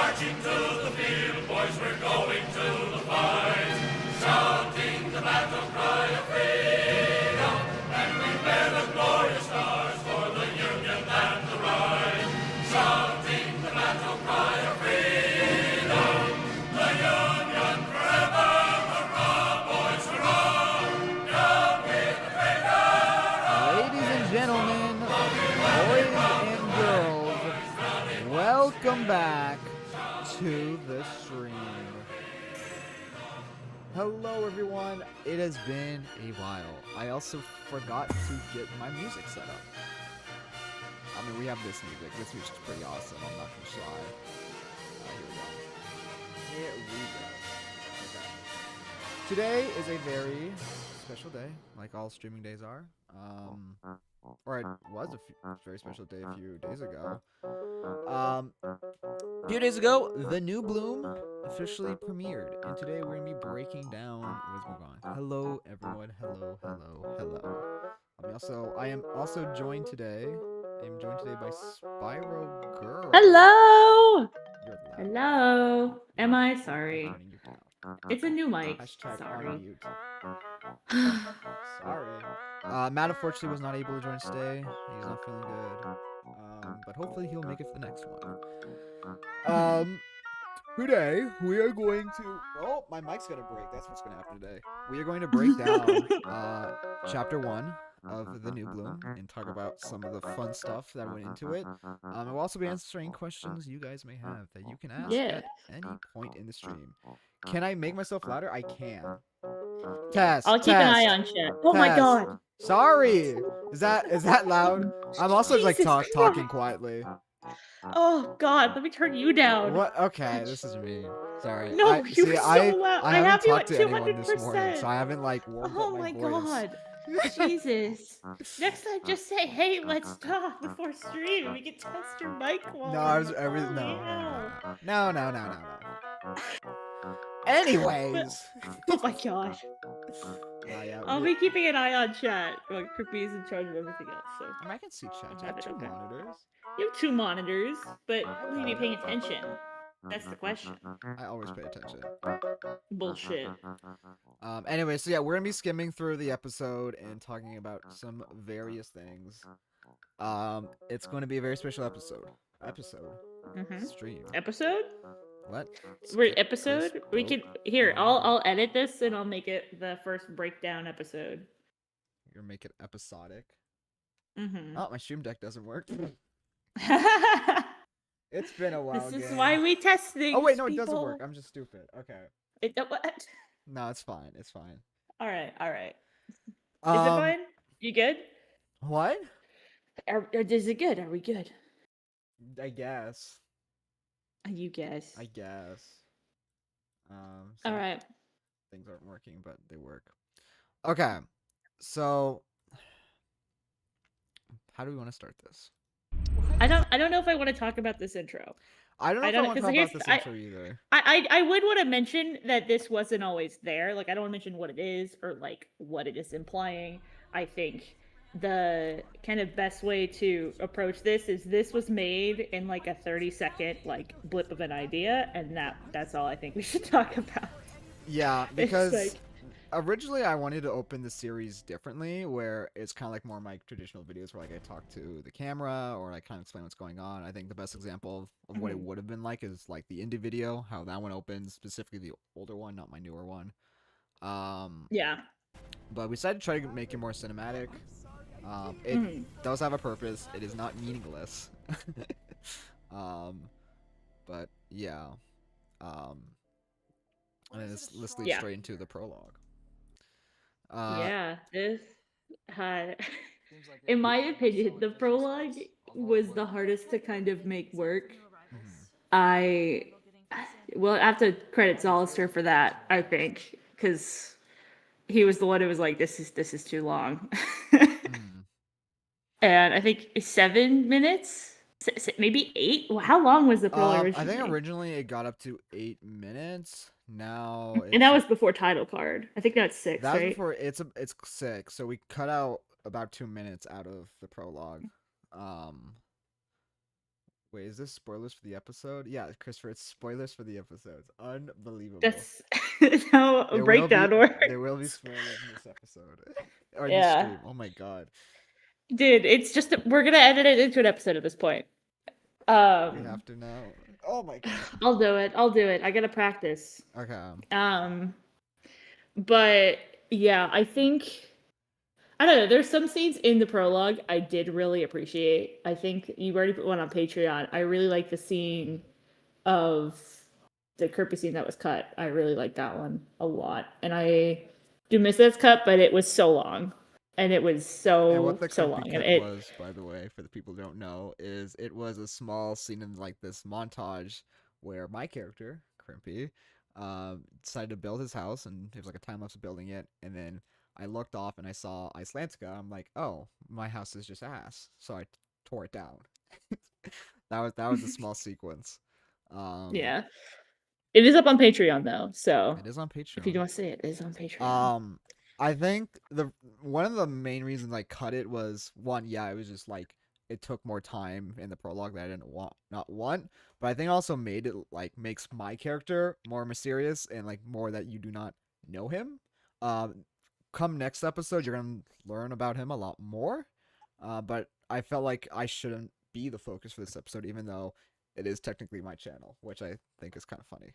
Marching to the field, boys, we're going to the fight. Shouting the battle cry of freedom, and we bear the glorious stars for the Union and the right. Shouting the battle cry of freedom, the Union forever, hurrah, boys, hurrah! Down with the traitor! Ladies and gentlemen, boys and girls, welcome back to the stream. Hello everyone, it has been a while. I also forgot to get my music set up. I mean, we have this music. This music's pretty awesome, I'm not gonna lie. Here we go. Okay. Today is a very special day, like all streaming days are. Or it was a very special day a few days ago. A few days ago, The New Bloom officially premiered, and today we're gonna be breaking down what's going on. Hello, everyone. Hello, hello, hello. I am also joined today. I'm joined today by Spyro Girl. Hello. You're loud. Hello. Am I sorry? Turning you down. It's a new mic. Hashtag Sorry. on mute. Sorry. Matt unfortunately was not able to join us today. He's not feeling good. But hopefully he'll make it for the next one. Today we are going to. Oh, my mic's gonna break. That's what's gonna happen today. We are going to break down chapter 1 of The New Bloom and talk about some of the fun stuff that went into it. We'll also be answering questions you guys may have that you can ask Yeah. at any point in the stream. Can I make myself louder? I can. Test. I'll keep an eye on chat. Oh my Test. god. Sorry. Is that loud? I'm also like Jesus talking Christ. quietly. Oh god, let me turn you down. What? Okay, this is mean. Sorry. No, I, you're see, so I, loud. I I haven't have you talked at to anyone this morning, 200%. so I haven't like warmed Oh up my my voice. god. Jesus. Next time, just say, "Hey, let's talk before stream. We can test your mic quality." No, I was no. Anyways. Oh my gosh. Yeah, I'll be keeping an eye on chat. Like, Crimpy is in charge of everything else, so. I mean, I can see chat. I have two Okay. monitors. You have 2 monitors, but will you be paying attention? That's the question. I always pay attention. Bullshit. Anyway, so yeah, we're gonna be skimming through the episode and talking about some various things. It's going to be a very special episode. Stream. Episode? What? We're episode? We can here, I'll edit this and I'll make it the first breakdown episode. You're gonna make it episodic. Mm-hmm. Oh, my stream deck doesn't work. It's been a while. This is gang. why we test things. Oh wait, no, it people. doesn't work. I'm just stupid. Okay. What? No, it's fine. It's fine. Alright. Is it fine? You good? What? Is it good? Are we good? I guess. You guess. I guess. Alright. Things aren't working, but they work. Okay. So how do we want to start this? I don't know if I want to talk about this intro. I don't know if I want to talk about this intro either. I would want to mention that this wasn't always there. Like, I don't want to mention what it is or like what it is implying. I think the kind of best way to approach this was made in like a 30-second like blip of an idea, and that's all I think we should talk about. Yeah, because like... originally I wanted to open the series differently, where it's kind of like more my traditional videos where like I talk to the camera or I kind of explain what's going on. I think the best example of what it would have been like is like the indie video, how that one opens, specifically the older one, not my newer one. Yeah. But we decided to try to make it more cinematic. It does have a purpose. It is not meaningless. But yeah. And then let's lead straight into the prologue. This had, in my opinion, the prologue was the hardest to kind of make work. I have to credit Zolister for that, I think, because he was the one who was like, this is too long. And I think 7 minutes, maybe 8. How long was the prologue originally? I think originally it got up to 8 minutes. Now, and that was before title card. I think that's 6. That was right? before. It's 6. So we cut out about 2 minutes out of the prologue, Wait, is this spoilers for the episode? Yeah, Christopher, it's spoilers for the episodes. Unbelievable. That's how a breakdown There will be works. spoilers in this episode or in this Yeah, stream. Oh my god, dude, it's just we're gonna edit it into an episode at this point. we have to now. Oh my god. I'll do it. I'll do it. I gotta practice. Okay. But yeah, I think I don't know. There's some scenes in the prologue I did really appreciate. I think you already put one on Patreon. I really like the scene of the Crimpy scene that was cut. I really like that one a lot, and I do miss this cut, but it was so long, and it was And what the so Crimpy long, cut and it was, by the way, for the people who don't know, is it was a small scene in like this montage where my character, Crimpy, decided to build his house, and it was like a time lapse of building it, and then I looked off and I saw Icelantica. I'm like, oh, my house is just ass, so I tore it down. That was a small sequence. yeah, it is up on Patreon though. So It is on if you Patreon. don't want to see it, it is on Patreon. I think one of the main reasons I cut it was one, yeah, it was just like it took more time in the prologue that I didn't want, but I think it also made it like makes my character more mysterious and like more that you do not know him. Come next episode, you're gonna learn about him a lot more. But I felt like I shouldn't be the focus for this episode, even though it is technically my channel, which I think is kind of funny.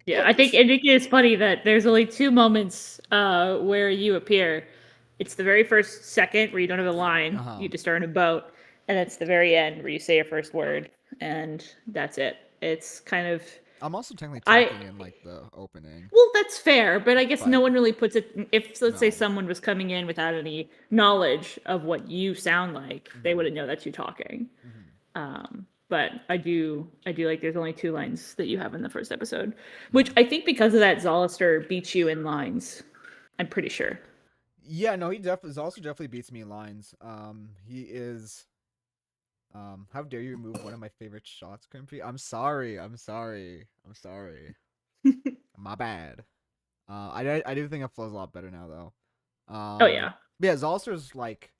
Yeah, I think it is funny that there's only 2 moments where you appear. It's the very first second where you don't have a line, you just are in a boat, and it's the very end where you say your first word, and that's it. It's kind of I'm also technically I- talking in like the opening. well, that's fair, but I guess no But- one really puts it. If let's say No. someone was coming in without any knowledge of what you sound like, they wouldn't know that's you talking. But I do like there's only 2 lines that you have in the first episode, which I think because of that Zolister beats you in lines. I'm pretty sure. Yeah, no, Zalster definitely beats me in lines. He is. How dare you remove one of my favorite shots, Crimpy? I'm sorry. My bad. I do think it flows a lot better now, though. Oh yeah. Yeah, Zalster's like.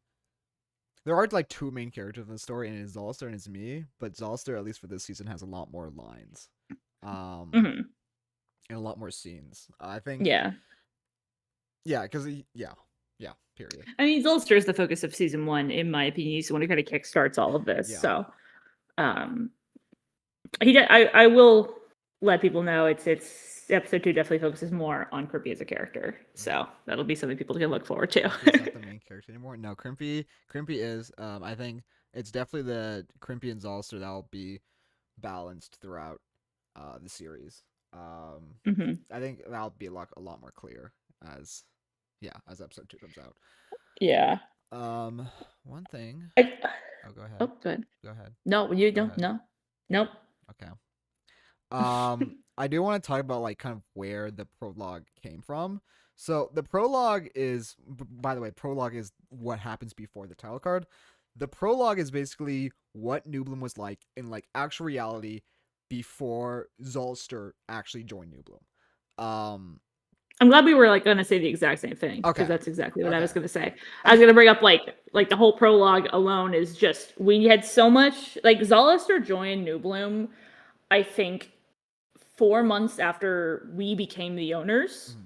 There are like 2 main characters in the story, and it's Zalster and it's me. But Zalster, at least for this season, has a lot more lines. And a lot more scenes. I think. Yeah. Yeah, because yeah. Period. I mean, Zolister is the focus of season 1, in my opinion. He's the one who kind of kickstarts all of this. Yeah. So, I will let people know it's episode 2 definitely focuses more on Crimpy as a character. So that'll be something people can look forward to. He's not the main character anymore. No, Crimpy is. I think it's definitely the Crimpy and Zolster that'll be balanced throughout the series. I think that'll be a lot more clear as episode 2 comes out. Yeah. One thing. Oh, go ahead. Oh, good. Go ahead. No, you Go don't. ahead. No. Nope. Okay. I do want to talk about like kind of where the prologue came from. So the prologue is, by the way, prologue is what happens before the title card. The prologue is basically what Newbloom was like in like actual reality before Zolster actually joined Newbloom. I'm glad we were like going to say the exact same thing because Okay. that's exactly what I Okay. was going to say. I was going to bring up like the whole prologue alone is just we had so much like Zolister joined Newbloom, I think 4 months after we became the owners.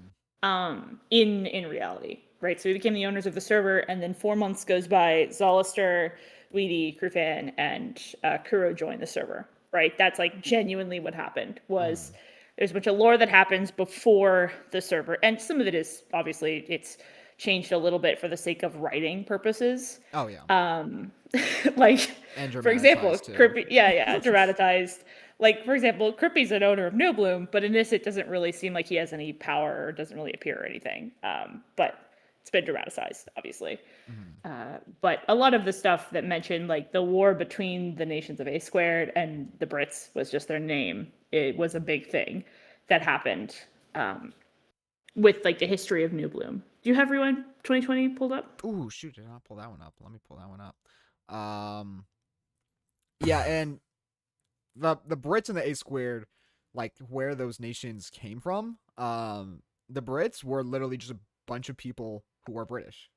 In reality, right? So we became the owners of the server, and then 4 months goes by. Zolister, Weedy, Krufan, and Kuro joined the server, right? That's like genuinely what happened. Was there's a bunch of lore that happens before the server, and some of it is obviously it's changed a little bit for the sake of writing purposes. Oh yeah. Like And for example, dramatized, too. Crimpy, yeah, dramatized. Like, for example, Crimpy's an owner of Newbloom, but in this, it doesn't really seem like he has any power or doesn't really appear or anything. But it's been dramatized, obviously. But a lot of the stuff that mentioned, like the war between the nations of A Squared and the Brits was just their name. It was a big thing that happened with like the history of Newbloom. Do you have Rewind 2020 pulled up? Ooh, shoot, did I not pull that one up? Let me pull that one up. Yeah, and the Brits and the A Squared, like where those nations came from, the Brits were literally just a bunch of people who were British.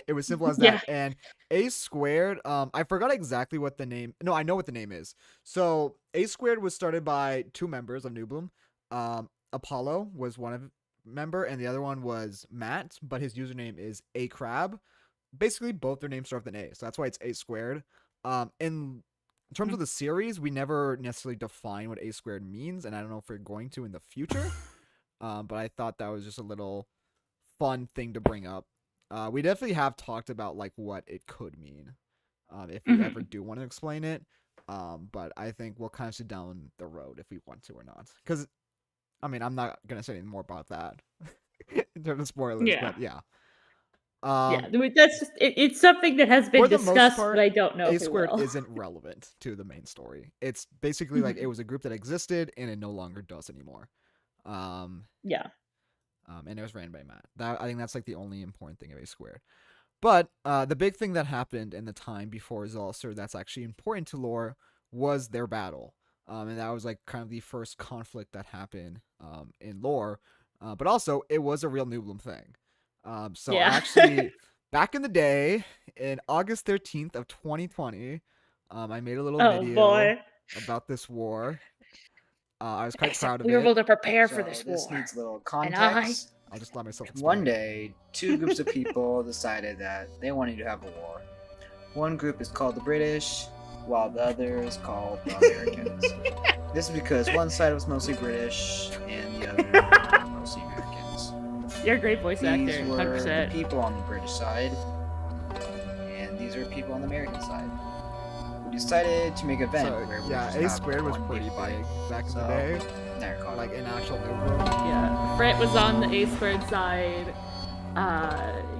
It was simple as Yeah. that. And A squared, I forgot exactly what the name. No, I know what the name is. So A squared was started by two members of New Bloom. Apollo was one of member, and the other one was Matt, but his username is A Crab. Basically, both their names start with an A, so that's why it's A squared. In terms of the series, we never necessarily define what A squared means, and I don't know if we're going to in the future. But I thought that was just a little fun thing to bring up. We definitely have talked about like what it could mean, if we ever do want to explain it. But I think we'll kind of sit down the road if we want to or not. Because, I mean, I'm not gonna say anything more about that in terms of spoilers. Yeah. But yeah. Yeah, that's just, it's something that has been For the most discussed, part, but I don't know A if we squared will. isn't relevant to the main story. It's basically like it was a group that existed and it no longer does anymore. Yeah. And it was ran by Matt. I think that's like the only important thing of A squared. But the big thing that happened in the time before Zolcer that's actually important to lore was their battle. And that was like kind of the first conflict that happened in lore. But also, it was a real New Bloom thing. So Yeah. actually, back in the day, in August 13th of 2020, I made a little Oh video boy. about this war. I was quite Except proud of we were it. able to prepare for this This war. needs a little And I- context. I'll just let myself explain. One day, two groups of people decided that they wanted to have a war. One group is called the British, while the other is called the Americans. This is because one side was mostly British and the other was mostly Americans. You're a great voice These actor, were the 100%. people on the British side, and these are people on the American side. We decided to make an event So, where we yeah, just A have squared was one pretty big fight. big back in So, the day. Now you're caught Like up. in actual New Bloom. Yeah. Brett was on the A squared side.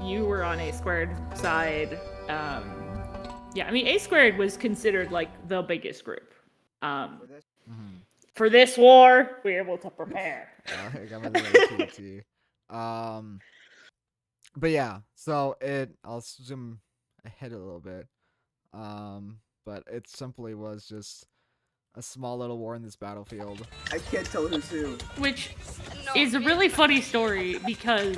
You were on A squared side. Yeah, I mean A squared was considered like the biggest group. For this, For this war, we were able to prepare. I got my little PT. But yeah, so I'll zoom ahead a little bit. But it simply was just a small little war in this battlefield. I can't tell who's who. Which is a really funny story because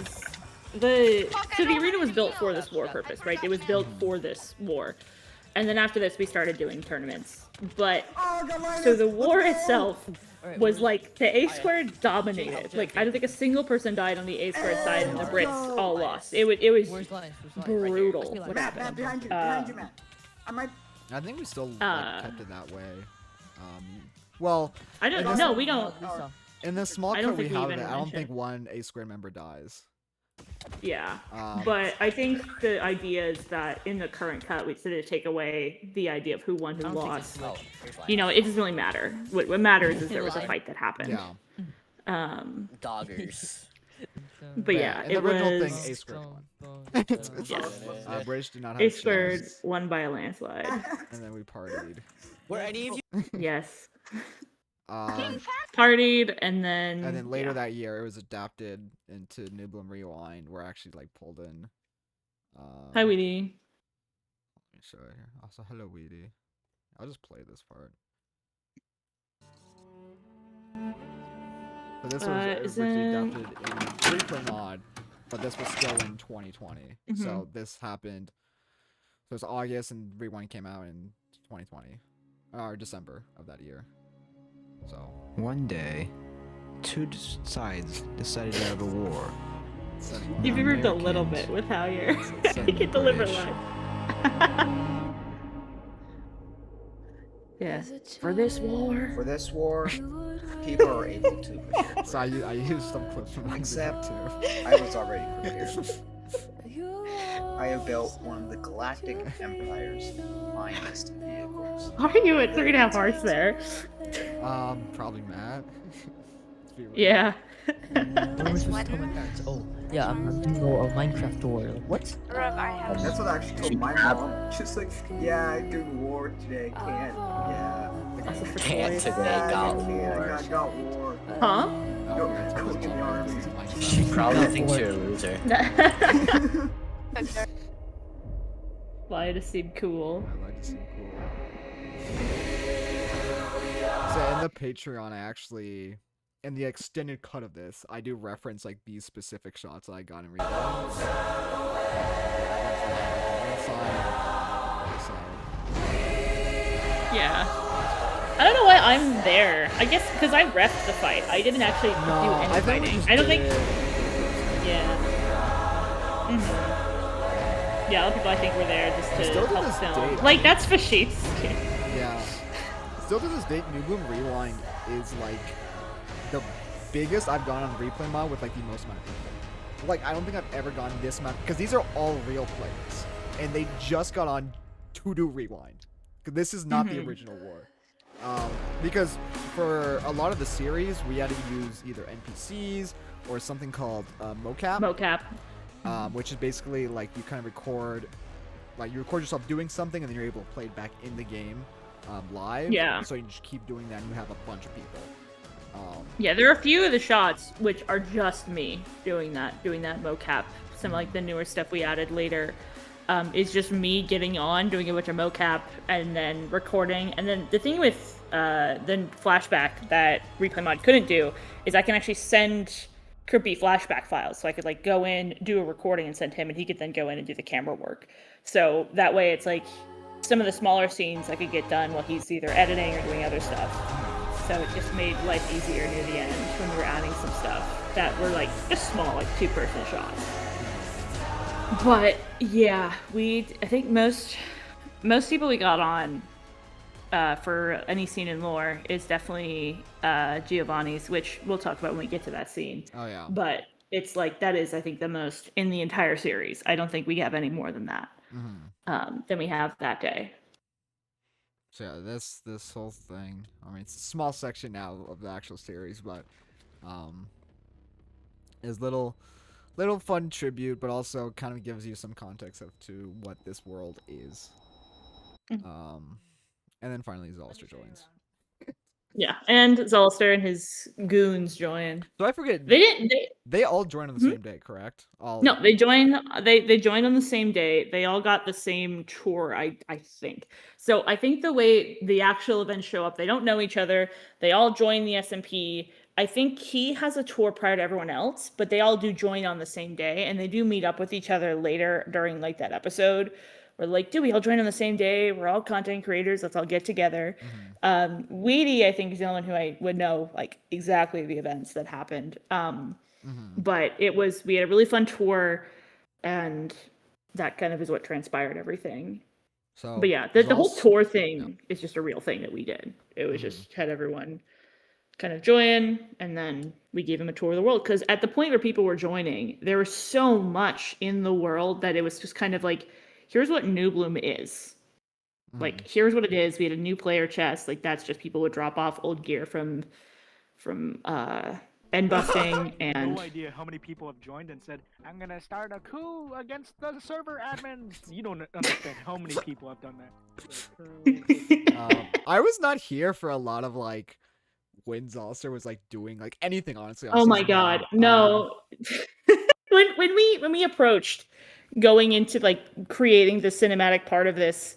the arena was built for this war purpose, right? It was built for this war. And then after this we started doing tournaments. But so the war itself was like the A squared dominated. Like I don't think a single person died on the A squared side and the Brits all lost. It was brutal what happened. Behind you, man. I might. I think we still like, kept it that way. Well, I don't know, we don't in the small I don't cut we think we have even it, I don't think mentioned. one A squared member dies. Yeah. Um, But I think the idea is that in the current cut, we decided to take away the idea of who won, who lost. You know, it doesn't really matter. What matters is there was a fight that happened. yeah. Doggers. But yeah, in the it original was thing, A squared won. Yeah. British did not have A a squared chance, won by a landslide. and then we partied. Were any of you? Yes. Um, Partied and then later yeah. that year, it was adapted into New Bloom Rewind, where I actually like pulled in. Hi Weedy. Let me show it here. Also, hello Weedy. I'll just play this part. So this was Is originally it- adapted in pre-play mod, but this was still in 2020. So this happened. So it's August, and Rewind came out in 2020, or December of that year. So One day, two sides decided to have a war. You've improved a little Americans. bit with how you're Send you can deliver British. live. Yeah. For this war. For this war, people are able to prepare. So I used some clips from that Except video, too. I was already prepared. I have built one of the Galactic Empire's finest vehicles. Are you at 3.5 hearts there? Probably Matt. Let's be real. Yeah. I was just telling my parents, oh, yeah, I'm doing a Minecraft war. Like, what? That's what I actually told my mom. She's like, yeah, I'm doing war today. Can't. Yeah. Also for Can't toys. today, Yeah, got I can't. war. I got war. Huh? No, that's Go what to the army. She probably thinks you're a loser. Why to seem cool. I like to seem cool. So in the Patreon, I actually in the extended cut of this, I do reference like these specific shots that I got in Replay. Yeah. I don't know why I'm there. I guess because I refed the fight. I didn't actually do any I think we fighting. just I don't think. did- Yeah. Yeah, a lot of people I think were there just Still to to help this film. day- Like that's Fashit's. Yeah. Still to this date, New Bloom Rewind is like the biggest I've gone on Replay mod with like the most amount of people. Like I don't think I've ever gone this amount because these are all real players and they just got on to do Rewind. 'Cause this is not the original war. Because for a lot of the series, we had to use either NPCs or something called mocap. Mocap. Which is basically like you kind of record yourself doing something and then you're able to play it back in the game live. Yeah. So you just keep doing that and you have a bunch of people. Yeah, there are a few of the shots which are just me doing that mocap. Some like the newer stuff we added later is just me getting on, doing a bunch of mocap, and then recording. And then the thing with the flashback that Replay Mod couldn't do is I can actually send Crimpy flashback files. So I could like go in, do a recording, and send him, and he could then go in and do the camera work. So that way, it's like some of the smaller scenes I could get done while he's either editing or doing other stuff. So it just made life easier near the end when we were adding some stuff that were like just small, like 2-person shots. But yeah, I think most people we got on for any scene in lore is definitely Giovanni's, which we'll talk about when we get to that scene. Oh yeah. But it's like that is I think the most in the entire series. I don't think we have any more than that than we have that day. So yeah, this whole thing. I mean, it's a small section now of the actual series, but is little fun tribute, but also kind of gives you some context of to what this world is. And then finally Zolster joins. Yeah, and Zolster and his goons join. So I forget. They all joined on the same day, correct? No, they joined. They joined on the same day. They all got the same tour, I think. So I think the way the actual events show up, they don't know each other. They all join the SMP. I think he has a tour prior to everyone else, but they all do join on the same day, and they do meet up with each other later during like that episode. We're like, do we all join on the same day? We're all content creators. Let's all get together. Weedy, I think, is the only one who I would know like exactly the events that happened. But we had a really fun tour, and that kind of is what transpired everything. So, but yeah, the whole tour thing is just a real thing that we did. It was just had everyone kind of join, and then we gave them a tour of the world. Because at the point where people were joining, there was so much in the world that it was just kind of like, here's what New Bloom is. Like, here's what it is. We had a new player chest. Like, that's just people would drop off old gear from end busting and no idea how many people have joined and said, I'm gonna start a coup against the server admins. You don't understand how many people have done that. I was not here for a lot of like when Zolster was like doing like anything, honestly. Oh my god, no. when we approached going into like creating the cinematic part of this,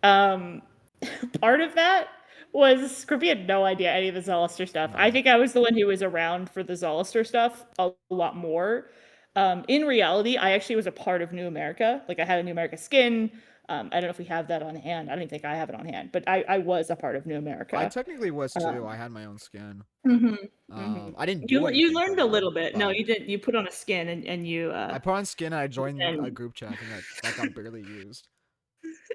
part of that was Crimpy had no idea any of the Zolster stuff. I think I was the one who was around for the Zolster stuff a lot more. In reality, I actually was a part of New America. Like I had a New America skin. I don't know if we have that on hand. I don't think I have it on hand, but I was a part of New America. I technically was too. I had my own skin. I didn't. You learned a little bit. No, you didn't. You put on a skin and you. I put on skin and I joined a group chat and that got barely used.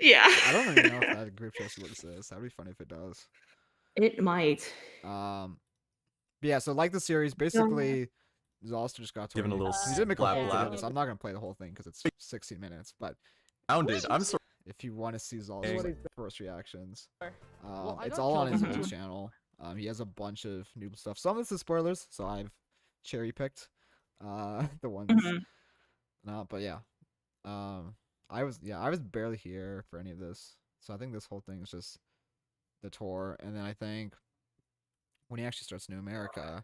Yeah. I don't even know if that group chat still exists. That'd be funny if it does. It might. But yeah, so like the series, basically, Zolster just got to giving a little he did make a whole blap. video. So I'm not gonna play the whole thing because it's 16 minutes. But Founded. I'm sorry. if you want to see Zolster's like, first reactions, Well, I it's got all on his killed. own channel. He has a bunch of new stuff. Some of this is spoilers, so I've cherry picked the ones. No, but yeah. I was barely here for any of this. So I think this whole thing is just the tour, and then I think when he actually starts New America,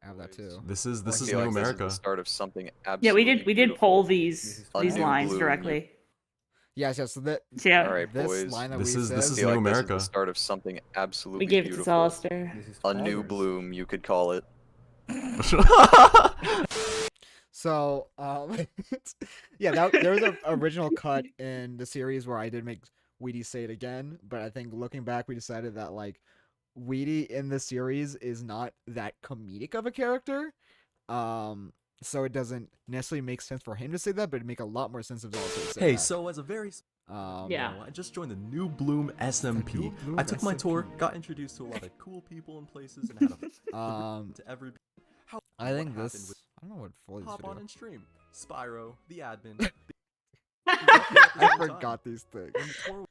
I have that too. This is I New feel like America. This is the start of something Yeah, absolutely we did pull these A new lines bloom. directly. Yes. So that Yeah. All right, this boys. line that This we is said, this I is feel New like America. This is the start of something absolutely We gave it to beautiful. Zolster. A new bloom, you could call it. So, yeah, there was an original cut in the series where I did make Weedy say it again, but I think looking back, we decided that like Weedy in the series is not that comedic of a character. So it doesn't necessarily make sense for him to say that, but it'd make a lot more sense if he also said Hey, that. so as a very Yeah. I just joined the New Bloom SMP. New Bloom I took my tour, SMP. got introduced to a lot of cool people and places, and had a to every. How I think what this. happened with I don't know what Foley's hop on video. and stream. Spyro, the admin. I forgot these things. When the tour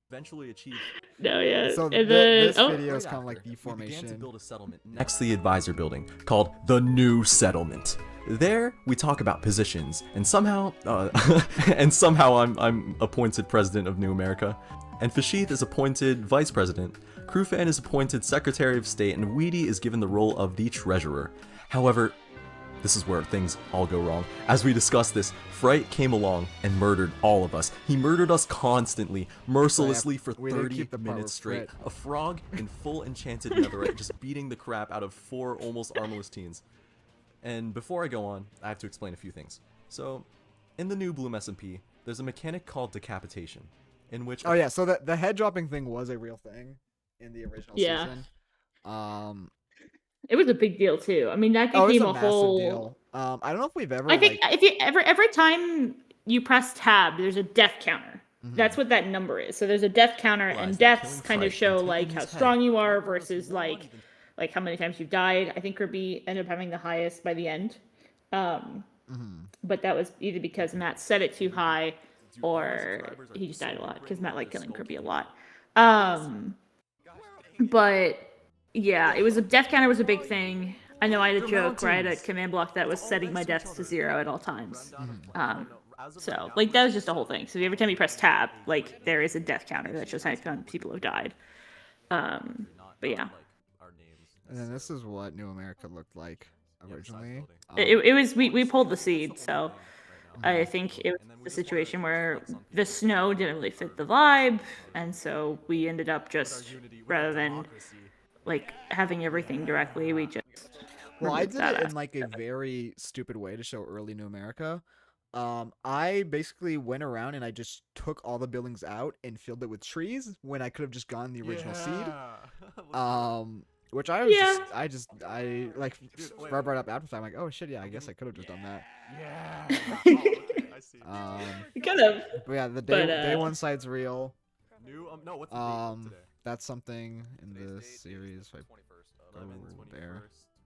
eventually achieved. No, yeah. So and then, this video is Right kind of like after, the we began to formation. build a settlement next to the advisor building called the New Settlement. There, we talk about positions, and somehow, I'm appointed president of New America, and Fashith is appointed vice president. Crewfan is appointed secretary of state, and Weedy is given the role of the treasurer. However, this is where things all go wrong. As we discuss this, Fright came along and murdered all of us. He murdered us constantly, mercilessly for we didn't 30 keep the part minutes with straight. Fright. A frog in full enchanted netherite just beating the crap out of 4 almost armless teens. And before I go on, I have to explain a few things. So, in the New Bloom SMP, there's a mechanic called decapitation, in which... Oh yeah, so the head dropping thing was a real thing in the original Yeah. season. It was a big deal too. I mean, that Oh, it's became a a massive whole. deal. I don't know if we've ever. I think like, if you every time you press tab, there's a death counter. That's what that number is. So there's a death counter, and Realized that deaths killing kind of Fright show and like taking how his head strong you are brought us versus more money than- like how many times you've died. I think Kirby ended up having the highest by the end. But that was either because Matt set it too high, or he just died a lot because Matt liked killing Kirby a lot. But yeah, it was a death counter was a big thing. I know I had a joke where I had a command block that was setting my deaths to 0 at all times. So like that was just the whole thing. So every time you press tab, like there is a death counter that shows how many people have died. But yeah, and then this is what New America looked like originally. it was we pulled the seed, so I think it was a situation where the snow didn't really fit the vibe, and so we ended up just rather than like having everything directly, we just Well, I removed did that it in aspect. like a very stupid way to show early New America. I basically went around and I just took all the buildings out and filled it with trees when I could have just gone the original seed. Which I was I like brought up after. I'm like, oh shit, yeah, I guess I could have just done that. I see. Kind of. But yeah, the But, day one side's real. No, what's the date today? That's something in the series. If I 11, go there.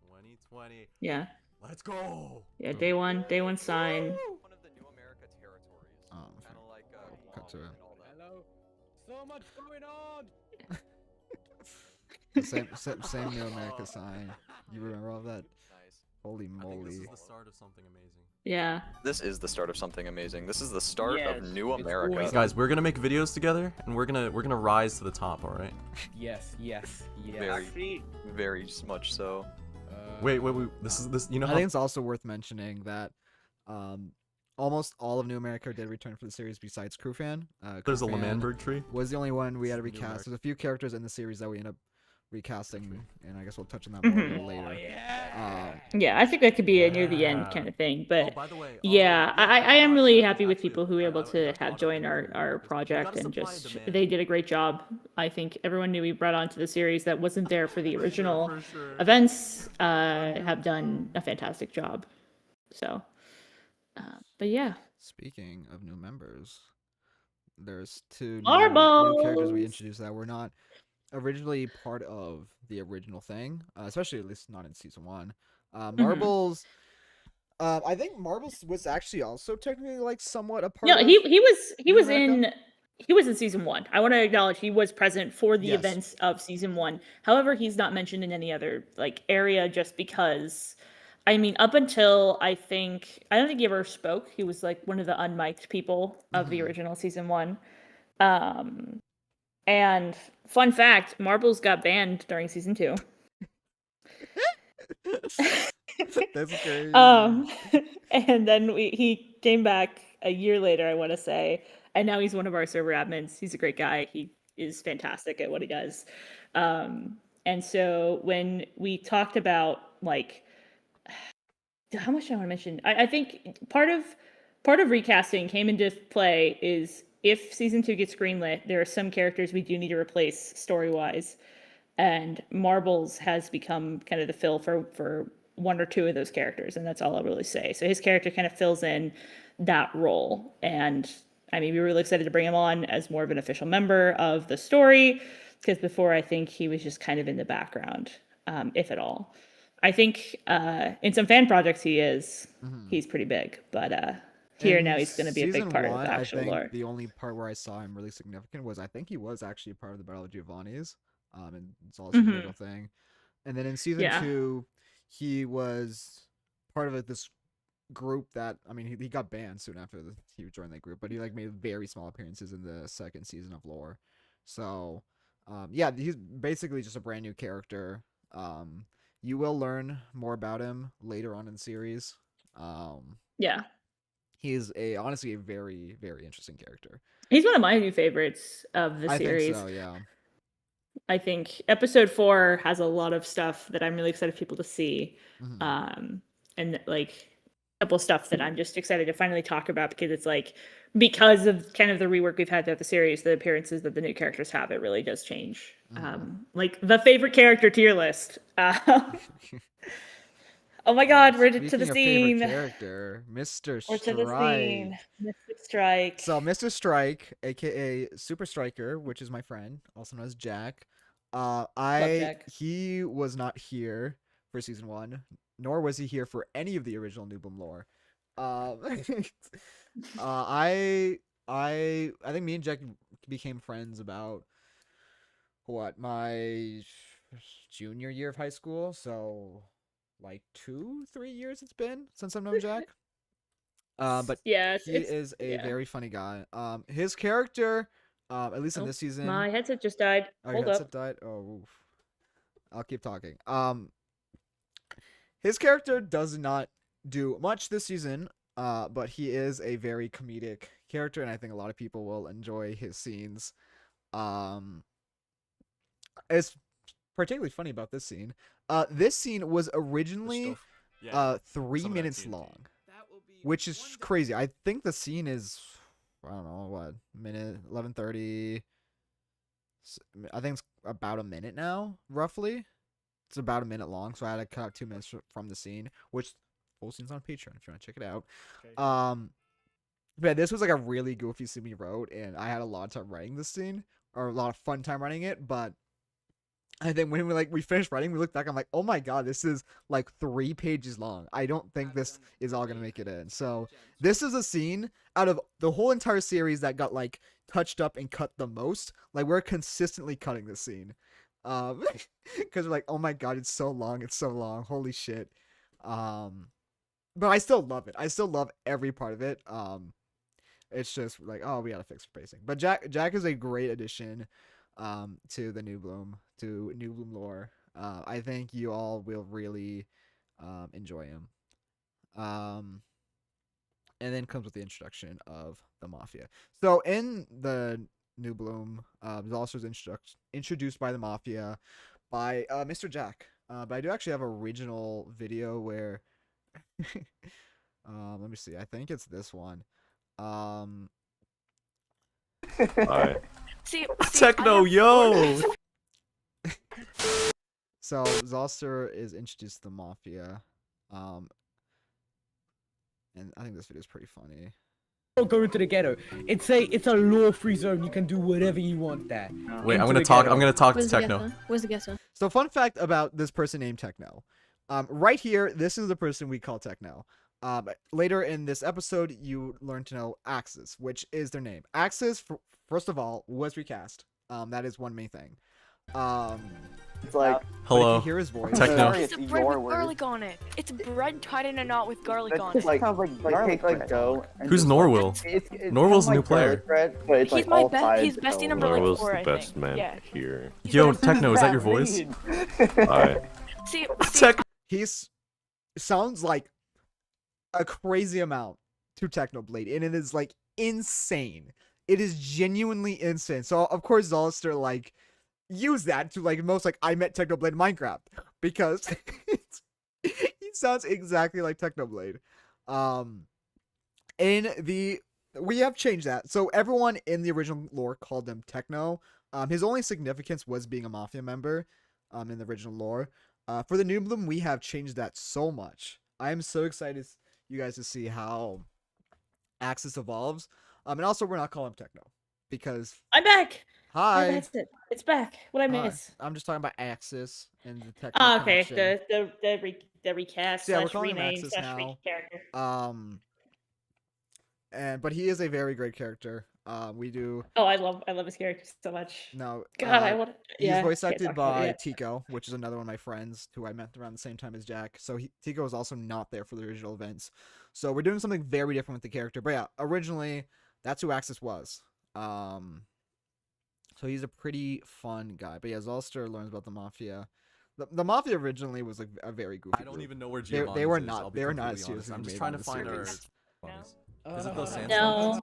2020. Yeah. Let's go. Yeah, day one sign. One of the New America territories. If I Kind of like cut to it. and all that. Hello. So much going on. Same New America sign. You remember all that? Nice. Holy I think this moly! is the start of something amazing. Yeah. This is the start of something amazing. This is the start Yes, of New it's America. always- Guys, we're gonna make videos together, and we're gonna rise to the top. All right. Yes. Very, very much so. Wait. This. You know I how think it's also worth mentioning that almost all of New America did return for the series besides Crewfan. there's a Crewfan L'Manberg tree. was the only one we had to New recast. America. There's a few characters in the series that we end up recasting, and I guess we'll touch on that more a little later. Yeah, I think that could be a near the end kind of thing. But Oh, by the way, yeah, I am really happy with people who were able to have join our project gotta and supply just and demand. they did a great job. I think everyone new we brought onto the series that wasn't there for the original for sure. events have done a fantastic job. So, but yeah, Speaking of new members, there's two new characters we Marbles! introduced that were not originally part of the original thing, especially at least not in season 1. Marbles. I think Marbles was actually also technically like somewhat a part. no, of he New was America? he was in season 1. I want to acknowledge he was present for the Yes. events of season 1. However, he's not mentioned in any other like area just because. I mean, up until I don't think he ever spoke. He was like one of the unmiked people of the original season 1. And fun fact, Marbles got banned during season 2. That's crazy. And then he came back a year later, I want to say, and now he's one of our server admins. He's a great guy. He is fantastic at what he does. And so when we talked about like how much do I want to mention? I think part of recasting came into play is if season 2 gets greenlit, there are some characters we do need to replace story wise, and Marbles has become kind of the fill for one or two of those characters, and that's all I'll really say. So his character kind of fills in that role, and I mean, we were really excited to bring him on as more of an official member of the story, because before I think he was just kind of in the background, if at all. I think in some fan projects he's pretty big, but here In now he's going to be a big season part of one, the actual I think lore. the only part where I saw him really significant was I think he was actually part of the Battle of Giovanni's, and it's all Mhm. little thing. And then in season Yeah. 2, he was part of this group that I mean he got banned soon after he joined that group, but he like made very small appearances in the second season of lore. So yeah, he's basically just a brand new character. You will learn more about him later on in the series. Yeah. He is honestly a very, very interesting character. He's one of my new favorites of the series. I think so, yeah. I think episode 4 has a lot of stuff that I'm really excited for people to see. Mhm. And like a couple stuff that I'm just excited to finally talk about, because it's like, because of kind of the rework we've had throughout the series, the appearances that the new characters have, it really does change. Like the favorite character tier list. Oh my God, we're to the Speaking of scene. favorite character, Mr. We're to the scene. Strike. Mr. Strike. So Mr. Strike, aka Super Striker, which is my friend, also known as Jack. Jack. He was not here for season 1, nor was he here for any of the original New Bloom lore. I think me and Jack became friends about my junior year of high school, so like 2-3 years it's been since I've known Jack. But yeah, he is a very funny guy. His character, at least in this season. My headset just died. Oh, Hold your headset up. died. Oh, oof. I'll keep talking. His character does not do much this season. But he is a very comedic character, and I think a lot of people will enjoy his scenes. It's particularly funny about this scene. This scene was originally 3 minutes long, which is crazy. I think the scene is, I don't know, what, minute 11:30. I think it's about a minute now, roughly. It's about a minute long, so I had to cut out 2 minutes from the scene, which full scene's on Patreon if you want to check it out. Okay. But this was like a really goofy scene we wrote, and I had a lot of time writing this scene, or a lot of fun time writing it. But I think when we finished writing, we looked back, I'm like, oh my god, this is like 3 pages long. I don't think this is all gonna make it in. So this is a scene out of the whole entire series that got like touched up and cut the most. Like, we're consistently cutting this scene, because we're like, oh my god, it's so long, holy shit. But I still love it. I still love every part of it. It's just like, oh, we gotta fix pacing. But Jack is a great addition to the New Bloom lore. I think you all will really enjoy him. And then comes with the introduction of the Mafia. So in the New Bloom, Zolster is introduced by the Mafia by Mr. Jack. But I do actually have a original video where let me see. I think it's this one. See, Techno, yo! So Zolster is introduced to the Mafia. And I think this video is pretty funny. Don't go into the ghetto. It's a law-free zone. You can do whatever you want there. Wait, I'm gonna talk to Techno. Where's the ghetto? So fun fact about this person named Techno. Right here, this is the person we call Techno. Later in this episode, you learn to know Axis, which is their name. Axis, first of all, was recast. That is one main thing. It's like, hello, if you hear his voice, Techno. It's a bread with garlic on it. It's bread tied in a knot with garlic on it. like take like dough. Who's Norwell? Norwell's a new player. Bread, but it's He's like my all best. tied He's bestie number Norwell's like 4, the I best think. man Yeah. here. Yo, Techno, is that your voice? See, He's sounds like a crazy amount to Technoblade, and it is like insane. It is genuinely insane. So of course Zolster like use that to like most like I met Technoblade in Minecraft because he's sounds exactly like Technoblade. We have changed that. So everyone in the original lore called them Techno. His only significance was being a mafia member, in the original lore. For the New Bloom, we have changed that so much. I am so excited you guys to see how Axis evolves. And also we're not calling him Techno because I'm back. Hi. That's it. It's back. What I Hi. miss? I'm just talking about Axis and the Techno Oh, okay. connection. The recast So yeah, we're slash calling him rename Axis slash now. recharacter. But he is a very great character. We do. Oh, I love his character so much. No, God, I want. He's Yeah, voice can't acted talk about it by yet. Tico, which is another one of my friends who I met around the same time as Jack. So Tico is also not there for the original events. So we're doing something very different with the character. But yeah, originally that's who Axis was. So he's a pretty fun guy. But yeah, Zolster learns about the Mafia. The Mafia originally was like a very goofy. I don't group. even know where They Giovanni's were is, not. I'll be They were not completely as serious. honest. I'm as just we trying made to them find our. serious. Is it those sand No. stones?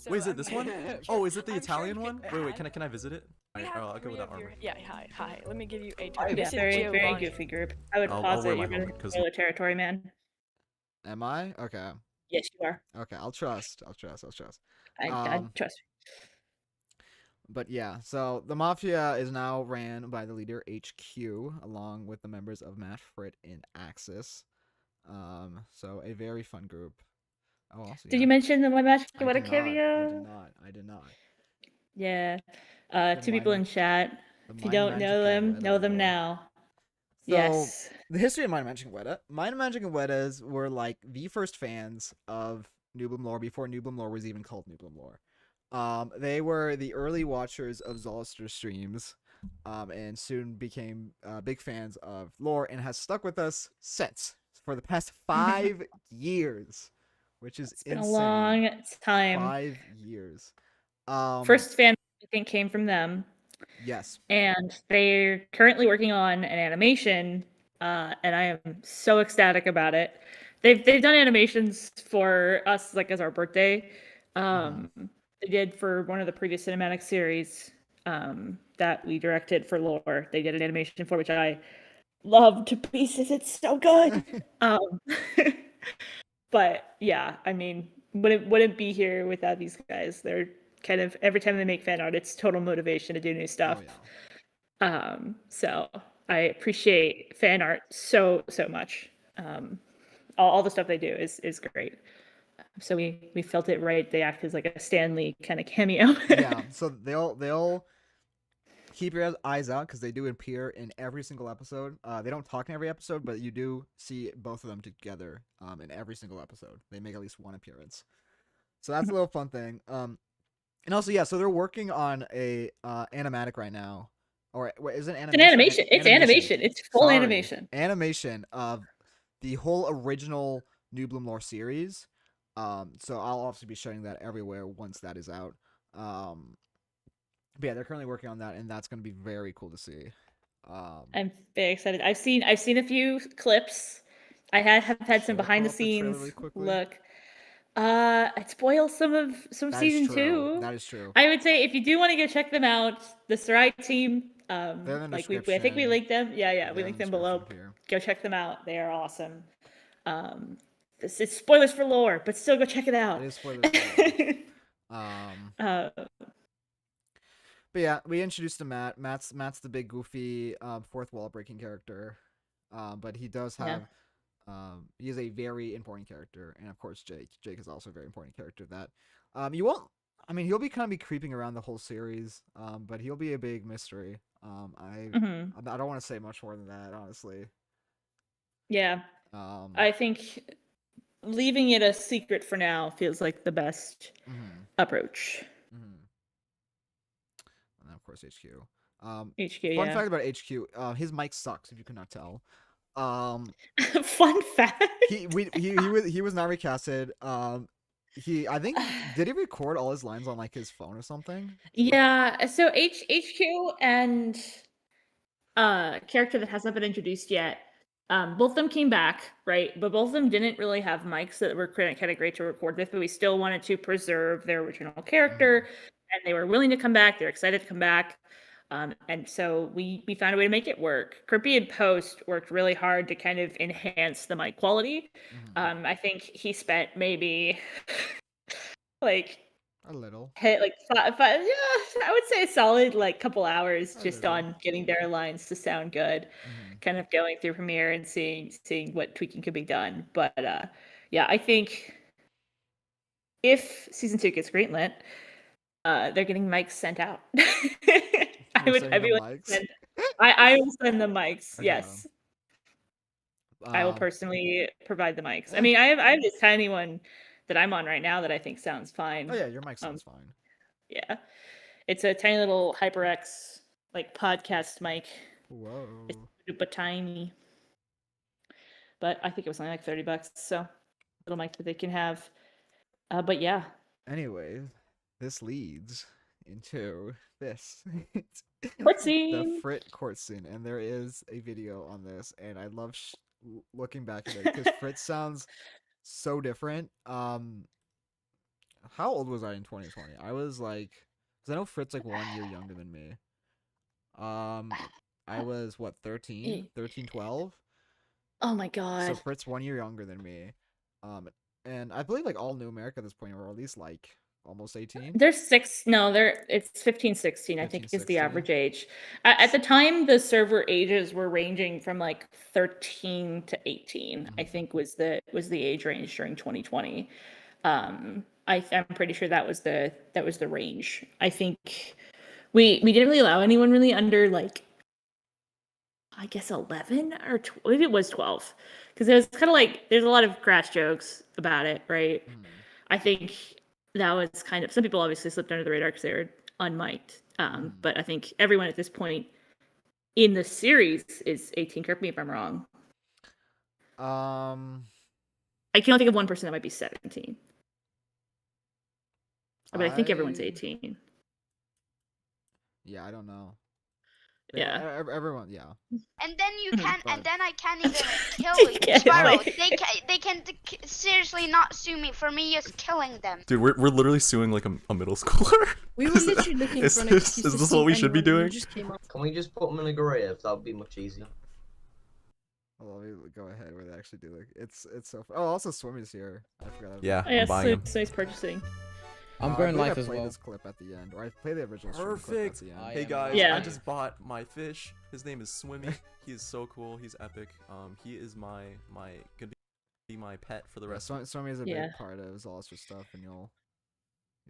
Wait, is it this one? Oh, is it the Italian one? Wait, can I visit it? I'll go with that armor. Yeah, hi. Let me give you a Yeah, turn. This is very Giovanni. goofy group. I would I'll pause wear it. my You're gonna helmet, 'cause- spoil the territory, man. Am I? Okay. Yes, you are. Okay, I'll trust. I'll trust. I trust. But yeah, so the Mafia is now ran by the leader HQ, along with the members of Matt Fritt in Axis. So a very fun group. Oh, also, Did you mention the My Magic I What a did cameo? I did not. Yeah. The Two people in chat. the If you Mind don't Magic know them, and know Weta them lore. now. So, Yes. the history of Mind Magic and Weta. Mind Magic and Wetas were like the first fans of New Bloom lore before New Bloom lore was even called New Bloom lore. They were the early watchers of Zolster streams, and soon became big fans of lore and has stuck with us since for the past 5 years, which is It's been insane. a long time. 5 years. First fan I think came from them. Yes. And they're currently working on an animation, and I am so ecstatic about it. They've done animations for us like as our birthday. They did for one of the previous cinematic series that we directed for lore. They did an animation for which I love to pieces. It's so good. But yeah, I mean, wouldn't be here without these guys. They're kind of every time they make fan art, it's total motivation to do new stuff. So I appreciate fan art so much. All the stuff they do is great. So we felt it right. They act as like a Stan Lee kind of cameo. Yeah, so they'll keep your eyes out because they do appear in every single episode. They don't talk in every episode, but you do see both of them together in every single episode. They make at least one appearance. So that's a little fun thing. And also, yeah, so they're working on a animatic right now. Or wait, is it animation? It's an animation. It's animation. It's full animation. Animation of the whole original New Bloom lore series. So I'll obviously be showing that everywhere once that is out. But yeah, they're currently working on that, and that's going to be very cool to see. I'm very excited. I've seen a few clips. I have had some behind the scenes look. I'd spoil some season 2. That is true. I would say if you do want to go check them out, the Sarai team. Like I think we linked them. Yeah, we linked them below. Go check them out. They are awesome. This is spoilers for lore, but still go check it out. It is spoilers for lore. But yeah, we introduced to Matt. Matt's the big goofy fourth wall breaking character. But he does have he is a very important character, and of course Jake is also a very important character that you won't he'll be kind of creeping around the whole series, but he'll be a big mystery. I don't want to say much more than that, honestly. Yeah. I think leaving it a secret for now feels like the best approach. And of course HQ. Fun fact about HQ, his mic sucks if you could not tell. Fun fact. He was not recasted. I think did he record all his lines on like his phone or something? Yeah, so HQ and character that has not been introduced yet. Both of them came back, right? But both of them didn't really have mics that were kind of great to record with, but we still wanted to preserve their original character, and they were willing to come back. They're excited to come back. And so we found a way to make it work. Crimpy and Post worked really hard to kind of enhance the mic quality. I think he spent maybe like a little hit like five, yeah, I would say a solid like couple hours just on getting their lines to sound good, kind of going through Premiere and seeing what tweaking could be done. But yeah, I think if season 2 gets greenlit, they're getting mics sent out. I will send the mics. Okay. Yes. I will personally provide the mics. I mean, I have this tiny one that I'm on right now that I think sounds fine. Oh yeah, your mic sounds fine. Yeah. It's a tiny little HyperX like podcast mic. Whoa. It's super tiny. But I think it was only like $30, so little mic that they can have. But yeah. Anyway, this leads into this. Court scene. The Frit court scene, and there is a video on this, and I love looking back at it because Frit sounds so different. How old was I in 2020? I was like, because I know Frit's like 1 year younger than me. I was what, 13, 12? Oh my god. So Frit's 1 year younger than me. And I believe like all New America at this point were at least like almost 18. It's 15, 16, I think is the average age. At the time, the server ages were ranging from like 13 to 18, I think was the age range during 2020. I'm pretty sure that was the range. I think we didn't really allow anyone really under like, I guess 11 or maybe it was 12, because it was kind of like there's a lot of crash jokes about it, right? I think that was kind of, some people obviously slipped under the radar because they were unmiked, but I think everyone at this point in the series is 18. Correct me if I'm wrong. I can only think of one person that might be 17, but I think everyone's 18. Yeah, I don't know. Yeah. Everyone, yeah. And then you can, and then I can't even kill Spyro. They can seriously not sue me for me just killing them. Dude, we're literally suing like a middle schooler. We were literally looking for an excuse. Is this what we should be doing? Can we just put them in a grave? That would be much easier. Well, let me go ahead where they actually do like it's so. Oh, also Swimmy's here. I forgot. Yeah, I'm buying him. So he's purchasing. I'm going live as play well. this clip at the end, or I play the original. Perfect. Clip at the end. Hey guys, yeah. I just bought my fish. His name is Swimmy. He is so cool. He's epic. He is gonna be my pet for the rest. Swimmy is a big part of Zolster stuff, and you'll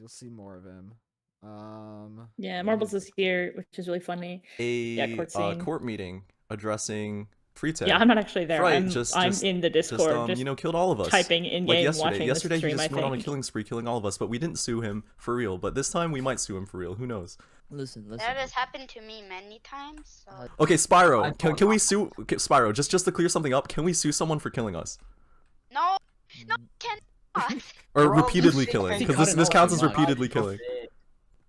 see more of him. Yeah, Marbles is here, which is really funny. Court meeting addressing Freetag. Yeah, I'm not actually there. Right, I'm in the Discord. Just, killed all of us. Typing in game, watching yesterday the stream, he just I went on a think. killing spree, killing all of us, but we didn't sue him for real. But this time we might sue him for real. Who knows? Listen. That has happened to me many times. So. Okay, Spyro, can we sue Spyro? Just to clear something up, can we sue someone for killing us? No, cannot. Or repeatedly killing, because this counts as repeatedly killing.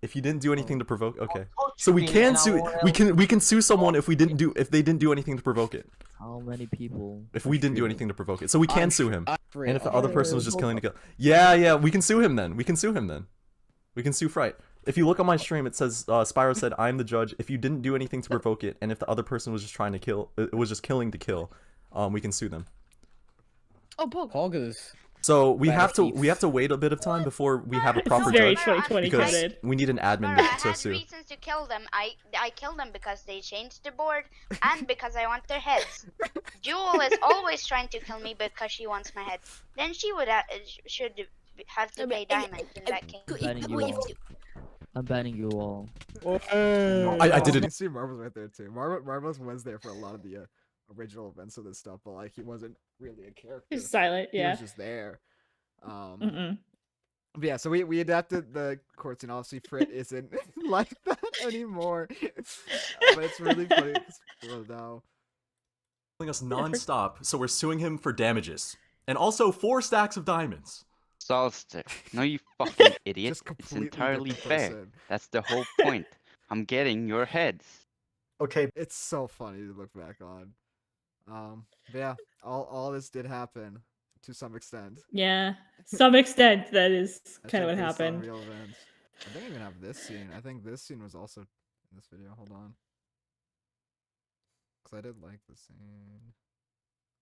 If you didn't do anything to provoke, okay. So we can sue. We can sue someone if they didn't do anything to provoke it. How many people? If we didn't do anything to provoke it, so we can sue him. And if the other person was just killing to kill, yeah, we can sue him then. We can sue Fright. If you look on my stream, it says Spyro said, "I'm the judge. If you didn't do anything to provoke it, and if the other person was just trying to kill, it was just killing to kill, we can sue them." Oh, Poggers. So we have to wait a bit of time before we have a proper judge, because we need an admin to sue. I had reasons to kill them. I killed them because they changed the board and because I want their heads. Jewel is always trying to kill me because she wants my head. Then she should have to pay diamond in that case. I'm banning you all. I did it. You can see Marvel's right there too. Marvel's was there for a lot of the original events of this stuff, but like he wasn't really a character. He's silent, yeah. He was just there. But yeah, so we adapted the court scene. Obviously, Frit isn't like that anymore. But it's really funny. Now. Killing us non-stop, so we're suing him for damages. And also 4 stacks of diamonds. Zolster, no you fucking idiot. It's entirely fair. That's the whole point. I'm getting your heads. Okay. It's so funny to look back on. But yeah, all this did happen to some extent. Yeah, some extent that is kind of what happened. Real events. I don't even have this scene. I think this scene was also in this video. Hold on. Because I did like the scene.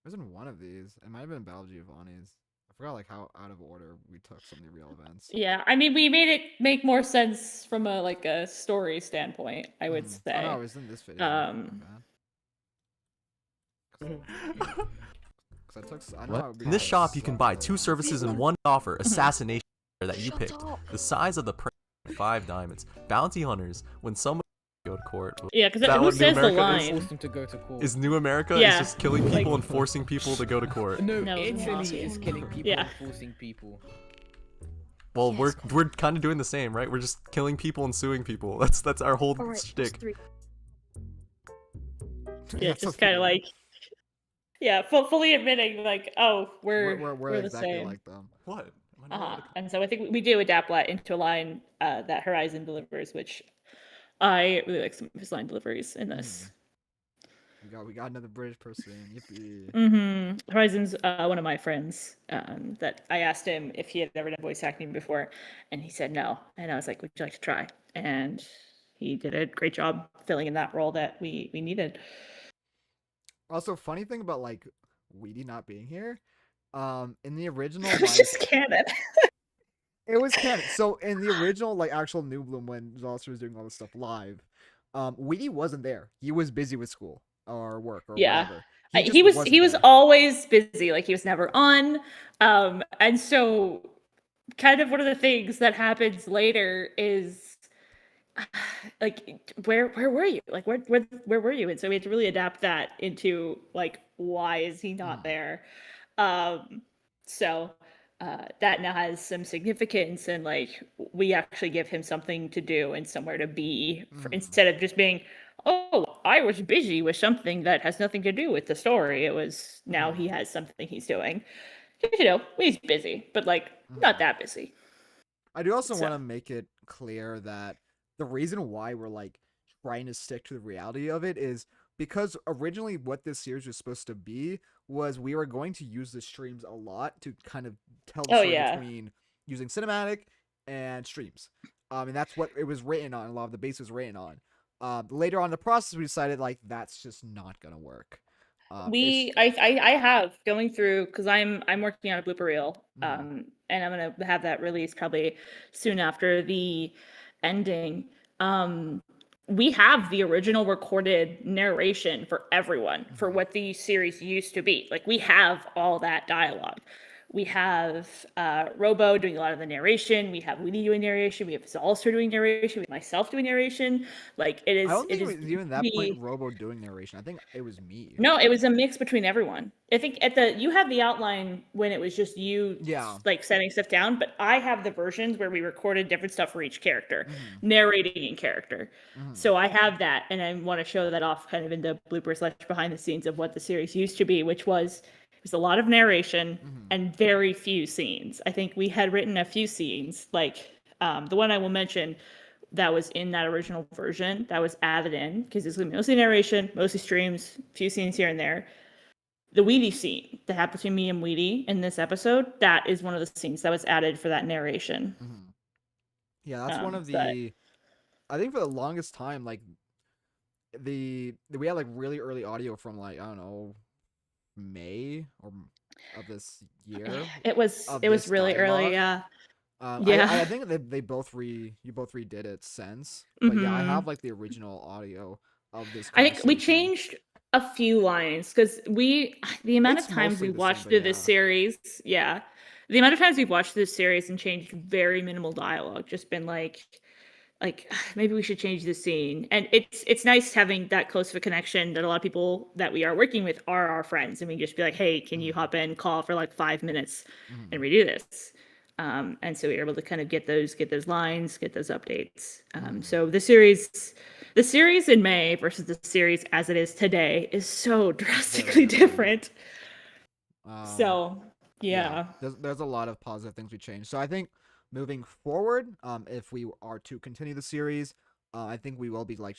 It was in one of these. It might have been Battle Giovanni's. I forgot like how out of order we took some of the real events. Yeah, I mean, we made it make more sense from a story standpoint, I would say. Oh no, it was in this video. I took, I know What? In this shop, you can buy 2 services in one offer: assassination that you Shut picked, up. the size of the prey, 5 diamonds, bounty hunters. When someone go to court, Yeah, because that who what New says the America line? Forced him to go to court. Is New America Yeah, is just killing people like- and forcing people to go to court? No, No, Italy no. is killing people Yeah. and forcing people. Well, we're kind of doing the same, right? We're just killing people and suing people. That's our whole Alright, shtick. 3. Yeah, just kind of like, yeah, fully admitting like, oh, we're the exactly same. like them. What? Am I not allowed to- And so I think we do adapt that into a line that Horizon delivers, which I really like some of his line deliveries in this. We got another British person. Yippee. Horizon's one of my friends that I asked him if he had ever done voice acting before, and he said no. And I was like, would you like to try? And he did a great job filling in that role that we needed. Also, funny thing about like Weedy not being here, in the original It's like just canon. it was canon. So in the original like actual New Bloom when Zolster was doing all this stuff live, Weedy wasn't there. He was busy with school or work or whatever. He was always busy. Like he was never on. And so kind of one of the things that happens later is like where were you? Like where were you? And so we had to really adapt that into like why is he not there? So that now has some significance, and like we actually give him something to do and somewhere to be instead of just being, oh, I was busy with something that has nothing to do with the story. It was now he has something he's doing. You know, he's busy, but like not that busy. I do also want to make it clear that the reason why we're like trying to stick to the reality of it is because originally what this series was supposed to be was we were going to use the streams a lot to kind of tell the story between using cinematic and streams. And that's what it was written on. A lot of the base was written on. Later on in the process, we decided like that's just not gonna work. I have going through because I'm working on a blooper reel, and I'm gonna have that released probably soon after the ending. We have the original recorded narration for everyone for what the series used to be. Like we have all that dialogue. We have Robo doing a lot of the narration. We have Weedy doing narration. We have Zolster doing narration. We have myself doing narration. Like it is. I don't think it it is was even that point Robo doing narration. I think it was me. No, it was a mix between everyone. I think you have the outline when it was just you like setting stuff down, but I have the versions where we recorded different stuff for each character, narrating in character. So I have that, and I want to show that off kind of in the bloopers / behind the scenes of what the series used to be, which was a lot of narration and very few scenes. I think we had written a few scenes, like the one I will mention that was in that original version that was added in because it's mostly narration, mostly streams, a few scenes here and there. The Weedy scene that happened between me and Weedy in this episode, that is one of the scenes that was added for that narration. Yeah, that's one of the. I think for the longest time, like we had like really early audio from like I don't know, May or of this year. It was really early, yeah. I think that you both redid it since, but yeah, I have like the original audio of this. I think we changed a few lines because the amount of times we watched through this series, the amount of times we've watched this series and changed very minimal dialogue, just been like maybe we should change the scene. And it's nice having that close of a connection that a lot of people that we are working with are our friends, and we just be like, hey, can you hop in, call for like 5 minutes and redo this. And so we were able to kind of get those lines, get those updates. So the series in May versus the series as it is today is so drastically different. So yeah. There's a lot of positive things we changed. So I think moving forward, if we are to continue the series, I think we will be like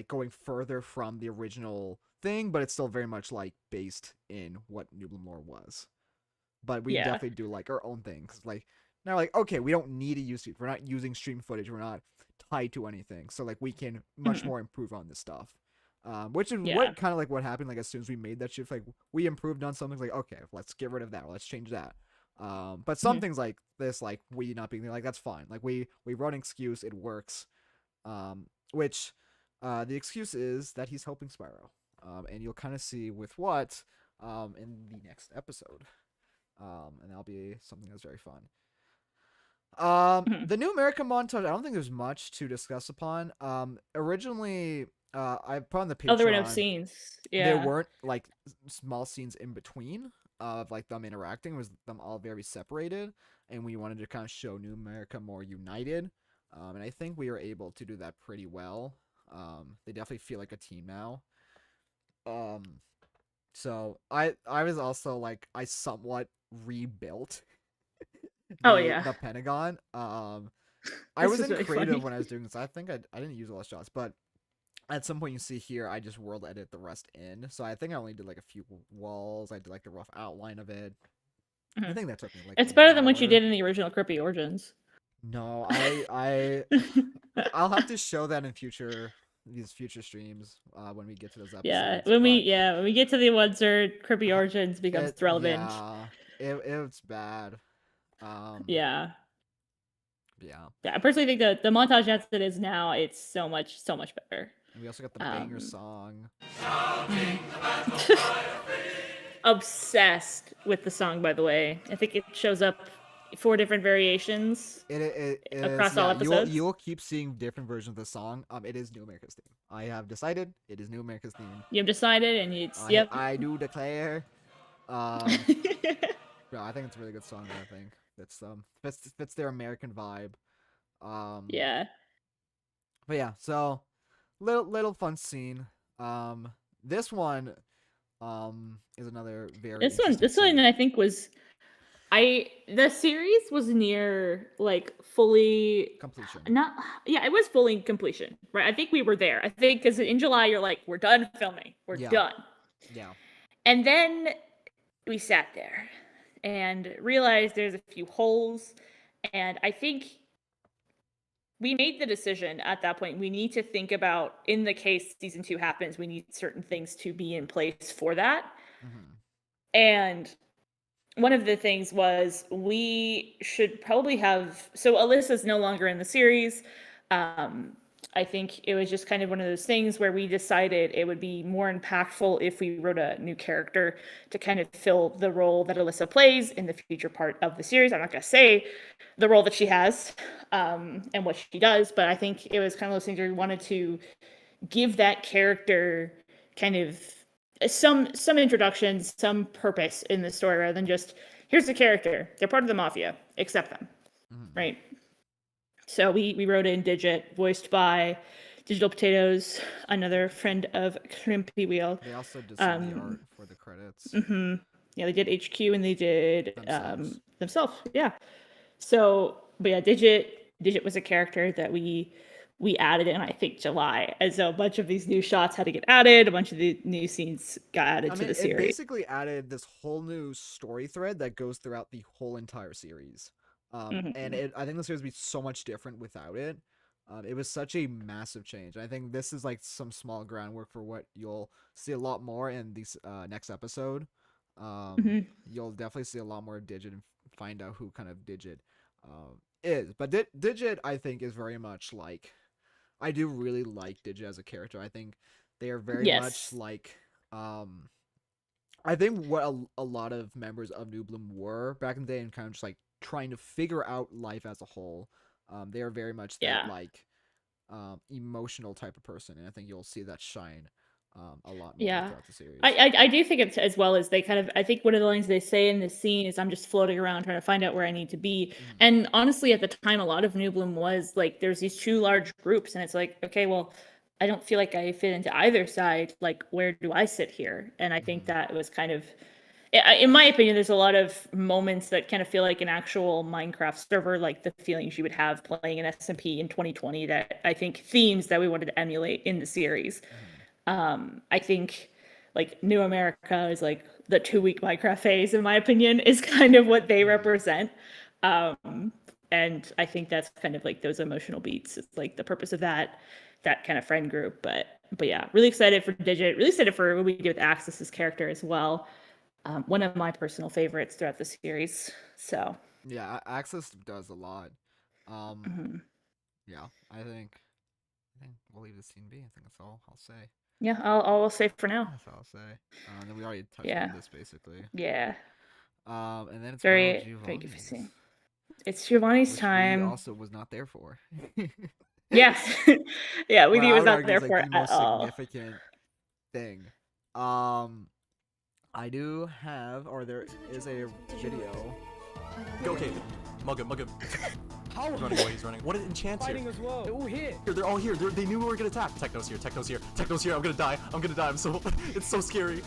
going further from the original thing, but it's still very much like based in what New Bloom lore was. But we definitely do like our own things. Like Now, like, okay, we don't need to use it. We're not using stream footage. We're not tied to anything. So, like, we can much more improve on this stuff. Which is what kind of like what happened. Like, as soon as we made that shift, like, we improved on something. Like, okay, let's get rid of that. Or let's change that. But some things like this, like we not being there, like, that's fine. Like, we wrote an excuse. It works. Which the excuse is that he's helping Spyro. And you'll kind of see with what in the next episode. And that'll be something that's very fun. The New America montage, I don't think there's much to discuss upon. Originally, I put on the Patreon. Oh, there were no scenes. Yeah. There weren't like small scenes in between of like them interacting. It was them all very separated, and we wanted to kind of show New America more united. And I think we were able to do that pretty well. They definitely feel like a team now. So I was also like, I somewhat rebuilt the Pentagon. I wasn't really creative when I was doing this. I think I didn't use a lot of shots, but at some point you see here, I just world edit the rest in. So I think I only did like a few walls. I did like the rough outline of it. I think that took me like. It's better than what you did in the original Crimpy Origins. No, I'll have to show that in these future streams when we get to those episodes. Yeah, when we get to the ones where Crimpy Origins becomes relevant. Yeah, it's bad. Yeah. I personally think that the montage as it is now, it's so much better. And we also got the banger song. Obsessed with the song, by the way. I think it shows up 4 different variations across all episodes. You will keep seeing different versions of the song. It is New America's theme. I have decided it is New America's theme. You've decided, and I do declare. I think it's a really good song. I think it's fits their American vibe. Yeah. But yeah, so little fun scene. This one is another very this one I think was the series was near like fully completion. It was fully completion, right? I think we were there. I think because in July you're like, we're done filming, we're done. Yeah. And then we sat there and realized there's a few holes, and I think we made the decision at that point. We need to think about, in the case season 2 happens, we need certain things to be in place for that. And one of the things was we should probably have, so Alyssa's no longer in the series. I think it was just kind of one of those things where we decided it would be more impactful if we wrote a new character to kind of fill the role that Alyssa plays in the future part of the series. I'm not going to say the role that she has and what she does, but I think it was kind of those things where we wanted to give that character kind of some introduction, some purpose in the story, rather than just, here's the character, they're part of the mafia, accept them, right? So we wrote in Digit, voiced by Digital Potatoes, another friend of Crimpy Wheel. They also did some of the art for the credits. Yeah, they did HQ and they did themselves. Yeah. So, but yeah, Digit was a character that we added in, I think, July. And so a bunch of these new shots had to get added. A bunch of the new scenes got added to the series. It basically added this whole new story thread that goes throughout the whole entire series. And I think the series would be so much different without it. It was such a massive change. I think this is like some small groundwork for what you'll see a lot more in this next episode. You'll definitely see a lot more of Digit and find out who kind of Digit is. But Digit, I think, is very much like, I do really like Digit as a character. I think they are very much like, I think what a lot of members of New Bloom were back in the day, and kind of just like trying to figure out life as a whole. They are very much that like emotional type of person, and I think you'll see that shine a lot more throughout the series. I do think it's, as well as they kind of, I think one of the lines they say in this scene is, I'm just floating around trying to find out where I need to be. And honestly, at the time, a lot of New Bloom was like, there's these 2 large groups, and it's like, okay, well, I don't feel like I fit into either side. Like, where do I sit here? And I think that was kind of, in my opinion, there's a lot of moments that kind of feel like an actual Minecraft server, like the feelings you would have playing an SMP in 2020, that I think themes that we wanted to emulate in the series. I think like New America is like the 2-week Minecraft phase, in my opinion, is kind of what they represent. And I think that's kind of like those emotional beats. It's like the purpose of that kind of friend group. But yeah, really excited for Digit. Really excited for what we do with Axis's character as well. One of my personal favorites throughout the series. So yeah, Axis does a lot. Yeah, I think we'll leave the scene be. I think that's all I'll say. Yeah, I'll say for now. That's all I'll say. And then we already touched Yeah. on this basically. Yeah. And then it's very confusing. It's Giovanni's time. We also was not there for. Yes. Yeah, we Well, was I not would there argue for it's, it like, the at most all. significant thing. I do have, or there is a video. Go, okay. Mug him. How? He's running away, he's running. What an enchant Fighting here. as well. They're all here. They're all here. They knew we were gonna attack. Techno's here. I'm gonna die. I'm so, it's so scary.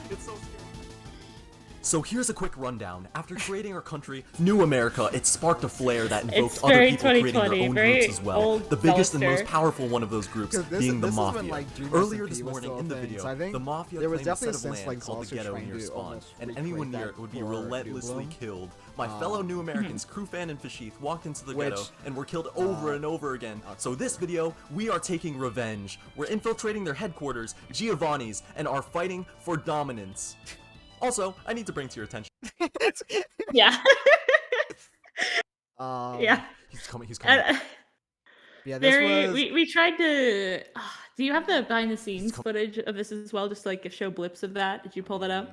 So here's a quick rundown. After creating our country, New America, it sparked a flare that invoked It's other very people creating their 2020, own very groups as well. old The biggest and Zellister. most powerful one of those groups being the this is Mafia. when, like, Dreamers Earlier and this P was morning still in the a thing, video, so I think the Mafia there was claimed a definitely set a of sense, land like, called the Zellister Ghetto trying near to spawn, almost and recreate anyone near that it would be for relentlessly Dublin. killed. My fellow New Americans, Crufan and Fashith, walked into the Which, ghetto and were killed over and over again. So this video, we are taking revenge. We're infiltrating their headquarters, Giovanni's, and are fighting for dominance. Also, I need to bring to your attention. Yeah. Yeah. He's coming. Yeah, this Very. was. We tried to. Do you have the behind the scenes footage of this as well? Just like show blips of that. Did you pull that up?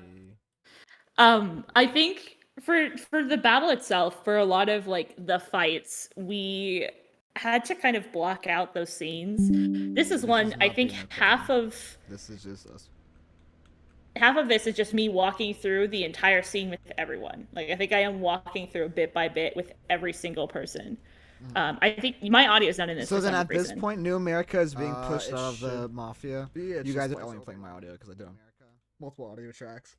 I think for the battle itself, for a lot of like the fights, we had to kind of block out those scenes. This is one. I think half of This is just us. half of this is just me walking through the entire scene with everyone. Like I think I am walking through bit by bit with every single person. I think my audio is not in this. So for then some at this reason. point, New America is being pushed it out of the should Mafia. be. It's You just guys are voiceover. only playing my audio because I do multiple audio tracks.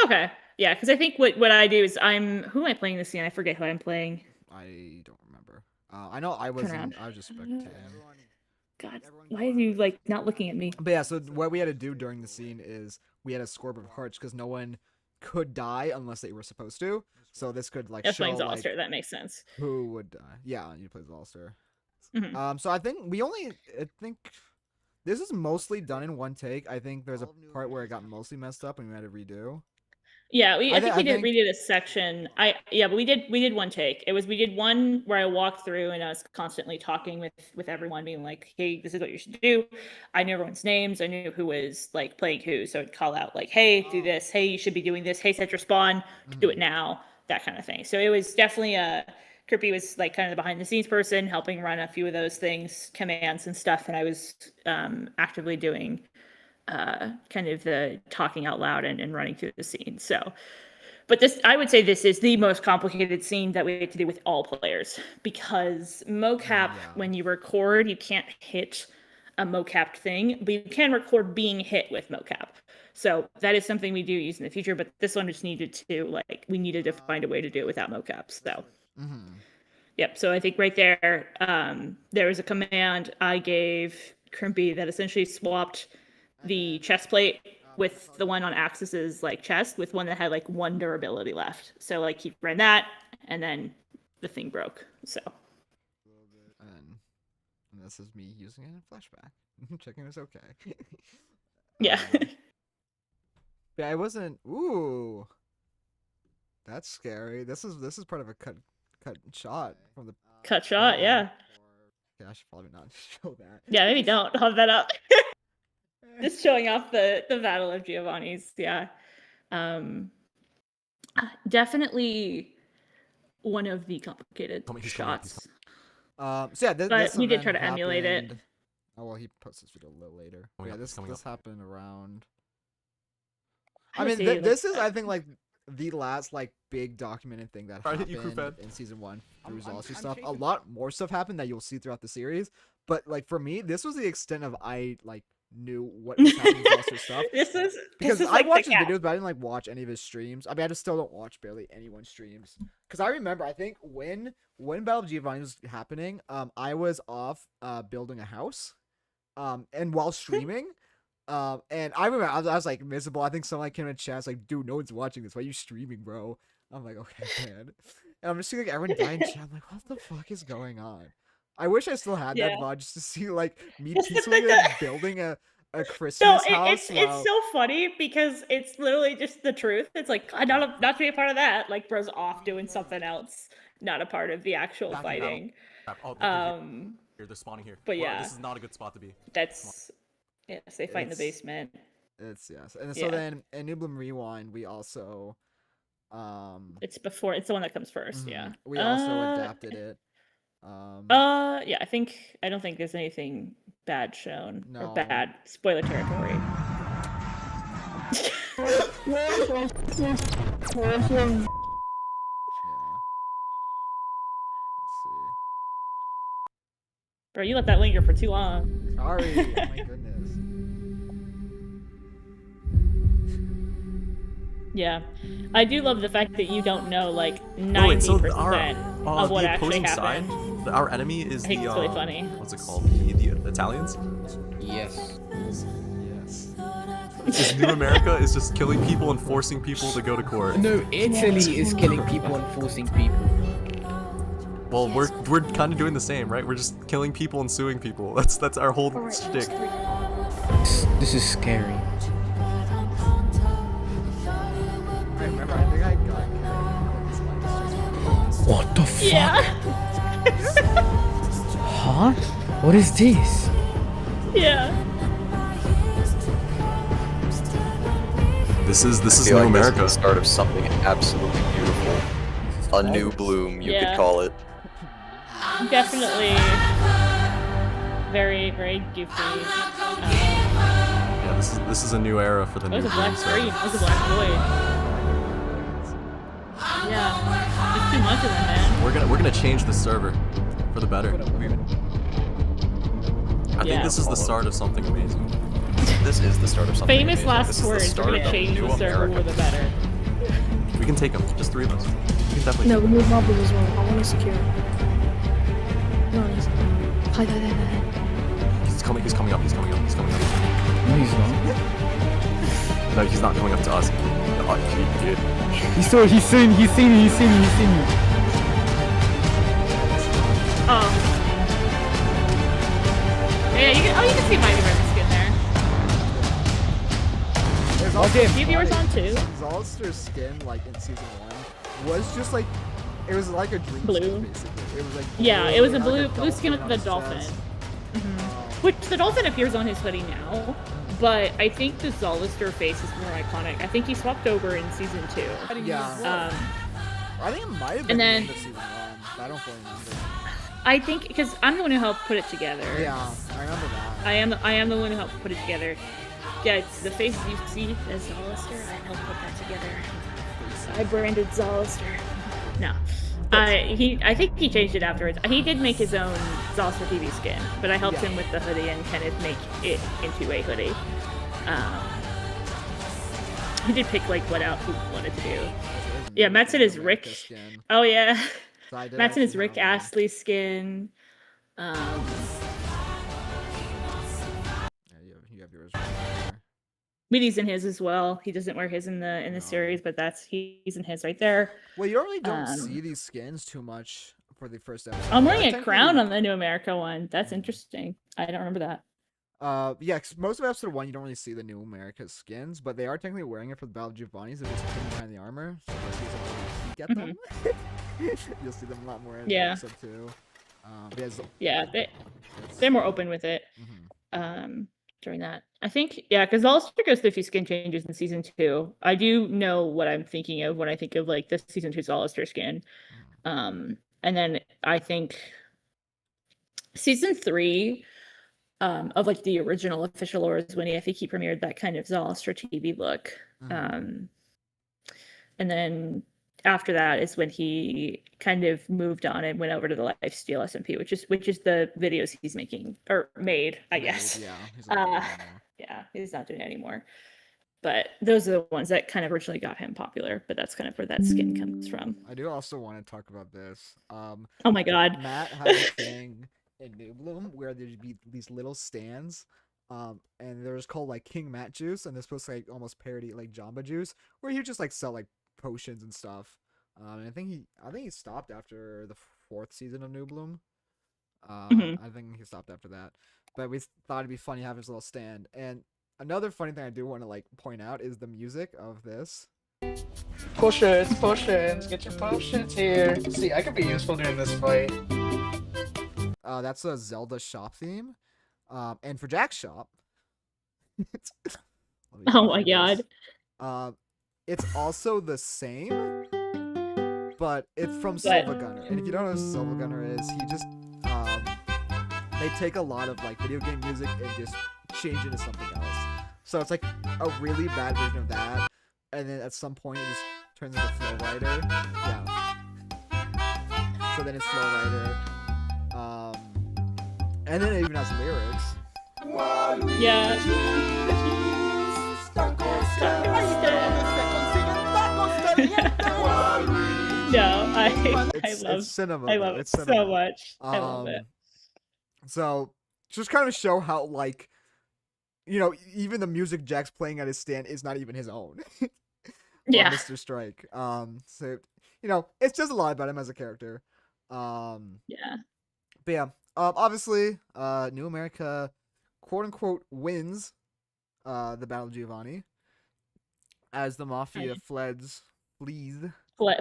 Okay, yeah, because I think what I do is who am I playing this scene? I forget who I'm playing. I don't remember. I know I was just spectating. God, why are you like not looking at me? But yeah, so what we had to do during the scene is we had a score of hearts because no one could die unless they were supposed to. So this could like That's show playing like Zolster. That makes sense. who would die. Yeah, you play Zolster. Mhm. So I think this is mostly done in one take. I think there's a part where it got mostly messed up and we had to redo. Yeah, I think we think- did a section. But we did one take. We did one where I walked through and I was constantly talking with everyone, being like, "Hey, this is what you should do." I knew everyone's names. I knew who was like playing who, so I'd call out like, "Hey, do this. Hey, you should be doing this. Hey, set your spawn. Do it now." That kind of thing. So it was definitely Crimpy was like kind of the behind the scenes person, helping run a few of those things, commands and stuff, and I was actively doing kind of the talking out loud and running through the scene. So, but I would say this is the most complicated scene that we have to do with all players because mocap, when you record, you can't hit a mocapped thing, but you can record being hit with mocap. So that is something we do use in the future, but this one just needed to we needed to find a way to do it without mocap. So. Yep. So I think right there, there was a command I gave Crimpy that essentially swapped the chest plate with the one on Axis's chest with one that had one durability left. So he ran that, and then the thing broke. So. And this is me using it in flashback, checking it's okay. Yeah. Yeah, I wasn't. Ooh, that's scary. This is part of a cut shot from the cut shot. Yeah. Yeah, I should probably not show that. Yeah, maybe don't hold that up. Just showing off the Battle of Giovanni's. Yeah. Definitely one of the complicated shots. So yeah, but we did try to emulate it. Oh well, he posts this video a little later. Oh, yeah, this happened around. I I mean, see, this is I think the last big documented thing that Alright, happened hit you, Crewfed. in season 1 through Zolster stuff. A lot more stuff happened that you'll see throughout the series, but for me, this was the extent of I knew what was happening with Zolster stuff. Because I watched his videos, but I didn't watch any of his streams. I mean, I just still don't watch barely anyone's streams. Because I remember, I think when Battle of Giovanni was happening, I was off building a house, and while streaming. And I remember I was miserable. I think someone came in chat, was dude, no one's watching this. Why are you streaming, bro? I'm like, okay, man. And I'm just seeing like everyone dying. I'm like, what the fuck is going on? I wish I still had that Yeah. VOD just to see like me It's the peacefully thing that- like, building a No, Christmas house. it's so funny because it's literally just the truth. It's like not to be a part of that. Like bro's off doing something else, not a part of the actual Back in battle. fighting. Crap. Oh, they're they're spawning here. But Well, yeah. this is not a good spot to be. That's yes, they fight in the It's- basement. It's yes, and so Yeah. then in New Bloom Rewind we also It's the one that comes 1st. Yeah. we also adapted it. Yeah, I don't think there's anything bad shown or No. bad spoiler territory. Bro, you let that linger for too long. Sorry, oh my goodness. Yeah, I do love the fact that you don't know like 90% Oh, wait, so of what the actually opposing happened. side, our enemy is I think the it's really funny. what's it called? The Italians. Yes. Is New America is just killing people and forcing people to go to court. No, Italy is killing people and forcing people. Well, we're kind of doing the same, right? We're just killing people and suing people. That's our whole shtick. This is scary. I remember, I think I got What the fuck? Yeah. Huh? What is this? Yeah. This is I New feel like America. This is the start of something absolutely beautiful. A new bloom, you Yeah. could call it. Definitely very, very goofy. Yeah, this is a new era for the That new was a black Bloom screen. server. That was a black void. Yeah, it's too much of them, man. We're gonna change the server for the better. I think this is the start of something amazing. This is the start of something Famous amazing. last This is the words. We're start gonna of change New the server America. for the better. We can take them, just 3 of us. We can definitely. No, take we need mobbers as well. I want to secure. No, hi. them. He's coming up. He's coming up. No, he's not. No, he's not coming up to us. Oh, dude. He's seen me. Oh. Yeah, you can see Mighty Rabbit skin there. There's also Do you have yours on too? Zolster's skin, like in season 1, was just like it was like a dream Blue. skin, basically. It was like Yeah, it was a and, like, blue skin with on the his dolphin. chest. Which the dolphin appears on his hoodie now, but I think the Zolister face is more iconic. I think he swapped over in season 2. Yeah. I think it might have and been the then- end of season 1. I don't fully remember. I think because I'm the one who helped put it together. Yeah, I remember that. I am the one who helped put it together. Yeah, it's the face you see as Zolister. I helped put that together. I branded Zolister. No. I think he changed it afterwards. He did make his own Zolister TV skin, but I helped him with the hoodie and kind of make it into a hoodie. He did pick like what out he wanted to do. Yeah, Matt said his Rick. Oh yeah, Matt said his Rick Astley skin. You have yours right there. Meaty's in his as well. He doesn't wear his in the series, but he's in his right there. Well, you really don't see these skins too much for the first episode. I'm wearing a crown on the New America one. That's interesting. I don't remember that. Yeah, 'cause most of episode 1 you don't really see the New America skins, but they are technically wearing it for the Battle of Giovanni's. They're just hidden behind the armor, so if you peek at them, you'll see them a lot more in Yeah. episode 2. Yeah, they're more open with it. During that, I think, yeah, because Zolister goes through a few skin changes in season 2. I do know what I'm thinking of when I think of like the season 2 Zolister skin. And then I think season 3 of like the original official lore is when I think he premiered that kind of Zolister TV look. And then after that is when he kind of moved on and went over to the Lifesteal SMP, which is the videos he's making or made, I guess. Yeah, he's not doing it anymore. But those are the ones that kind of originally got him popular. But that's kind of where that skin comes from. I do also want to talk about this. Oh my god. Matt had a thing in New Bloom where there'd be these little stands. And they're just called like King Matt Juice, and they're supposed to like almost parody like Jamba Juice, where you just like sell like potions and stuff. And I think he stopped after the 4th season of New Bloom. I think he stopped after that. But we thought it'd be funny having his little stand. And another funny thing I do want to like point out is the music of this. Potions, get your potions here. See, I could be useful during this fight. That's a Zelda shop theme. And for Jack's shop. Oh my god. It's also the same, but it's from Silva Gunner. And if you don't know who Silva Gunner is, he just they take a lot of like video game music and just change it into something else. So it's like a really bad version of that, and then at some point it just turns into Flow Rider. Yeah. So then it's Flow Rider. And then it even has lyrics. Yeah. No, It's cinema. I love it so much. I love it. So just kind of show how like, you know, even the music Jack's playing at his stand is not even his own. Yeah. Mr. Strike. So you know, it's just a lot about him as a character. Yeah. But yeah, obviously, New America, quote unquote, wins the Battle of Giovanni as the Mafia flees.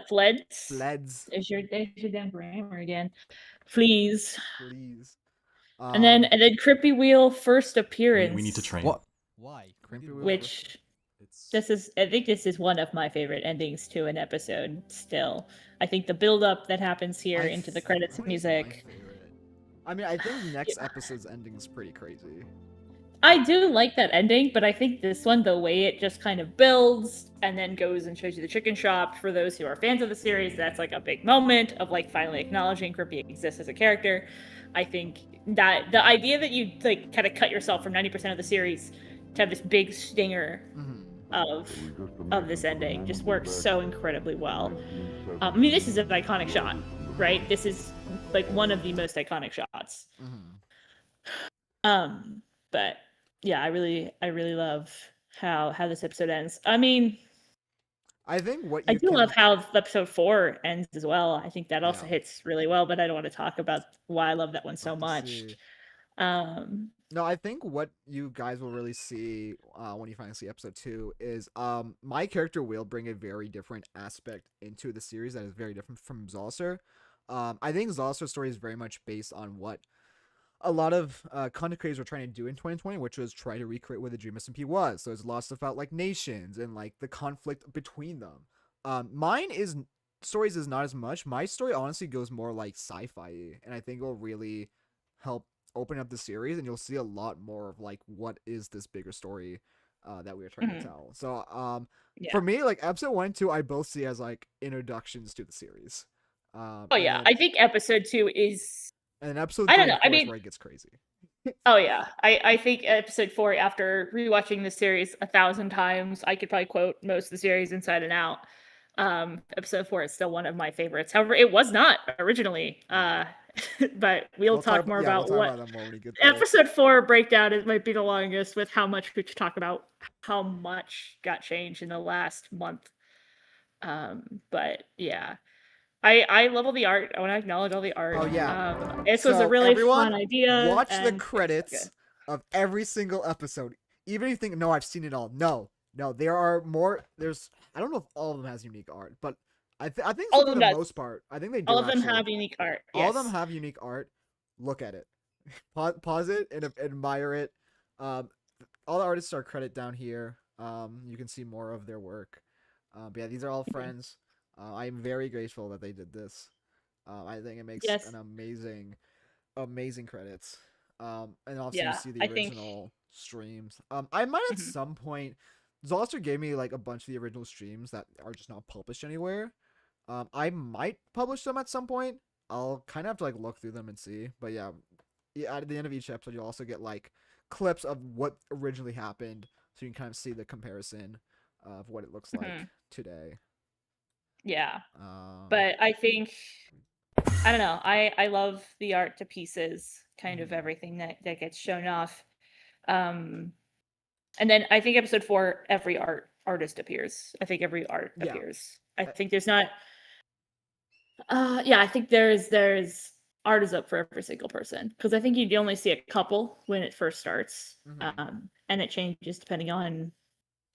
Fleds. There's your damn grammar again. Flees. And then Crimpy Wheel first appearance. We need to train. What? Why? Which I think this is one of my favorite endings to an episode still. I think the build up that happens here into the credits music. I mean, I think next episode's ending is pretty crazy. I do like that ending, but I think this one, the way it just kind of builds and then goes and shows you the chicken shop, for those who are fans of the series, that's like a big moment of like finally acknowledging Crimpy exists as a character. I think that the idea that you like kind of cut yourself from 90% of the series to have this big stinger of this ending just works so incredibly well. I mean, this is an iconic shot, right? This is like one of the most iconic shots. But yeah, I really love how this episode ends. I mean, I think I do love how episode 4 ends as well. I think that also hits really well, but I don't want to talk about why I love that one so much. No, I think what you guys will really see when you finally see episode 2 is my character will bring a very different aspect into the series that is very different from Zolcer. I think Zolcer's story is very much based on what a lot of content creators were trying to do in 2020, which was try to recreate what the Dream SMP was. So there's a lot of stuff about like nations and like the conflict between them. Stories is not as much. My story honestly goes more like sci-fi, and I think it will really help open up the series, and you'll see a lot more of like what is this bigger story that we are trying to tell. So for me, like episode 1 and 2, I both see as like introductions to the series. I think episode 2 is. And then episode 3 I don't know. I mean, where it gets crazy. Oh yeah, I think episode 4, after rewatching the series 1,000 times, I could probably quote most of the series inside and out. Episode 4 is still one of my favorites. However, it was not originally. But we'll talk more about episode 4 breakdown. It might be the longest with how much we talk about how much got changed in the last month. But yeah. I love all the art. I want to acknowledge all the art. Oh yeah, this was a really fun idea. Watch the credits of every single episode. Even if you think, no, I've seen it all. No, there are more. I don't know if all of them has unique art, but I think for the most part, I think they do. All of them have unique art. All of them have unique art. Look at it. Pause it and admire it. All the artists are credited down here. You can see more of their work. But yeah, these are all friends. I'm very grateful that they did this. I think it makes an amazing credits. And also you see the original streams. I might at some point, Zolcer gave me like a bunch of the original streams that are just not published anywhere. I might publish them at some point. I'll kind of have to like look through them and see. But yeah, at the end of each episode, you'll also get like clips of what originally happened, so you can kind of see the comparison of what it looks like today. Yeah. But I think, I don't know, I love the art to pieces, kind of everything that gets shown off. And then I think episode 4, every artist appears. I think every art appears. I think there's not, Yeah, I think there's art is up for every single person because I think you only see a couple when it first starts, and it changes depending on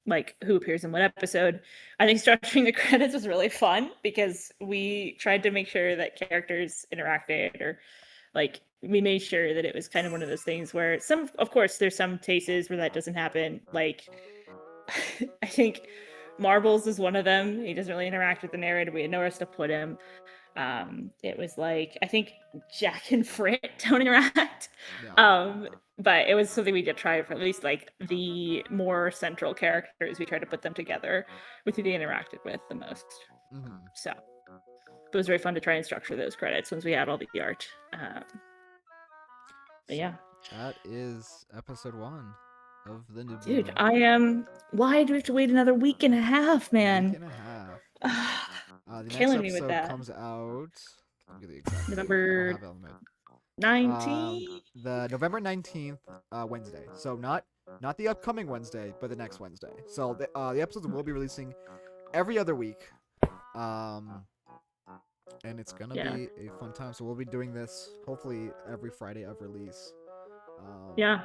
like who appears in what episode. I think structuring the credits was really fun because we tried to make sure that characters interacted or like we made sure that it was kind of one of those things where some of course there's some cases where that doesn't happen. Like I think Marbles is one of them. He doesn't really interact with the narrator. We had nowhere else to put him. It was like I think Jack and Frit don't interact. But it was something we did try for at least like the more central characters. We tried to put them together with who they interacted with the most. So it was very fun to try and structure those credits once we had all the art. But yeah. That is episode 1 of the new. Dude, I am. Why do we have to wait another week and a half, man? Week and a half. The Killing next me with episode that. comes out. Let me get the exact date. November I don't have it on my- 19th. The November 19th, Wednesday. So not the upcoming Wednesday, but the next Wednesday. So the episodes will be releasing every other week. And it's gonna be a fun time. So we'll be doing this hopefully every Friday of release. I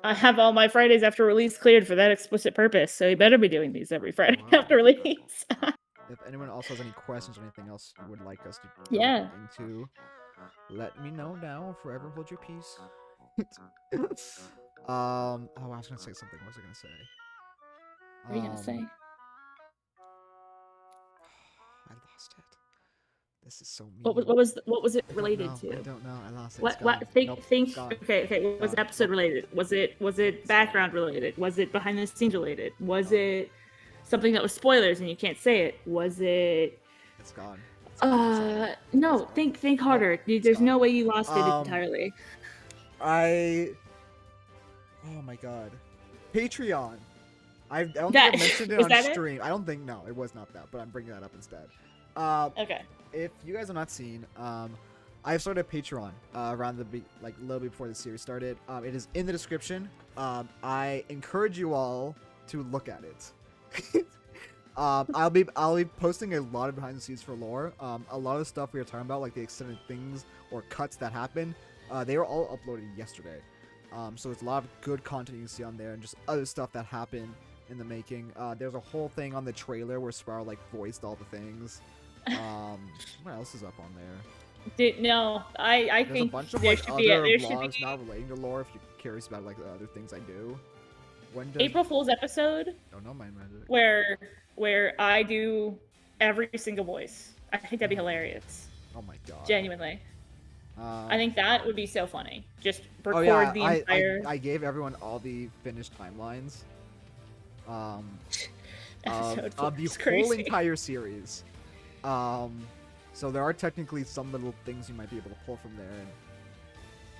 have all my Fridays after release cleared for that explicit purpose, so you better be doing these every Friday after release. If anyone else has any questions or anything else you would like us to Yeah. go into, let me know now. Forever hold your peace. I was gonna say something. What was I gonna say? What are you gonna say? I lost it. This is so mean. What was it related to? I don't know. I lost it. What It's gone. think Nope, think gone. okay, what was episode related? Was it background related? Was it behind the scenes related? Was it something that was spoilers and you can't say it? Was it It's gone. No, think harder. There's no way you lost it entirely. Oh my god. Patreon. I don't think That- I mentioned it was on that it? stream. I don't think, no, it was not that, but I'm bringing that up instead. Okay. If you guys have not seen, I've started a Patreon around a little bit before the series started. It is in the description. I encourage you all to look at it. I'll be posting a lot of behind the scenes for lore. A lot of the stuff we were talking about, like the extended things or cuts that happen, they were all uploaded yesterday. So there's a lot of good content you can see on there, and just other stuff that happened in the making. There's a whole thing on the trailer where Spyro voiced all the things. What else is up on there? No, I There's think a bunch of there should be other there should vlogs be not relating to lore if you're curious about the other things I do. When does April Fool's episode Oh no, mind magic. where I do every single voice. I think that'd be hilarious. Oh my god. Genuinely. I think that would be so funny. Just record Oh yeah, the entire. I gave everyone all the finished timelines. Episode Of the is whole crazy. entire series. So there are technically some little things you might be able to pull from there, and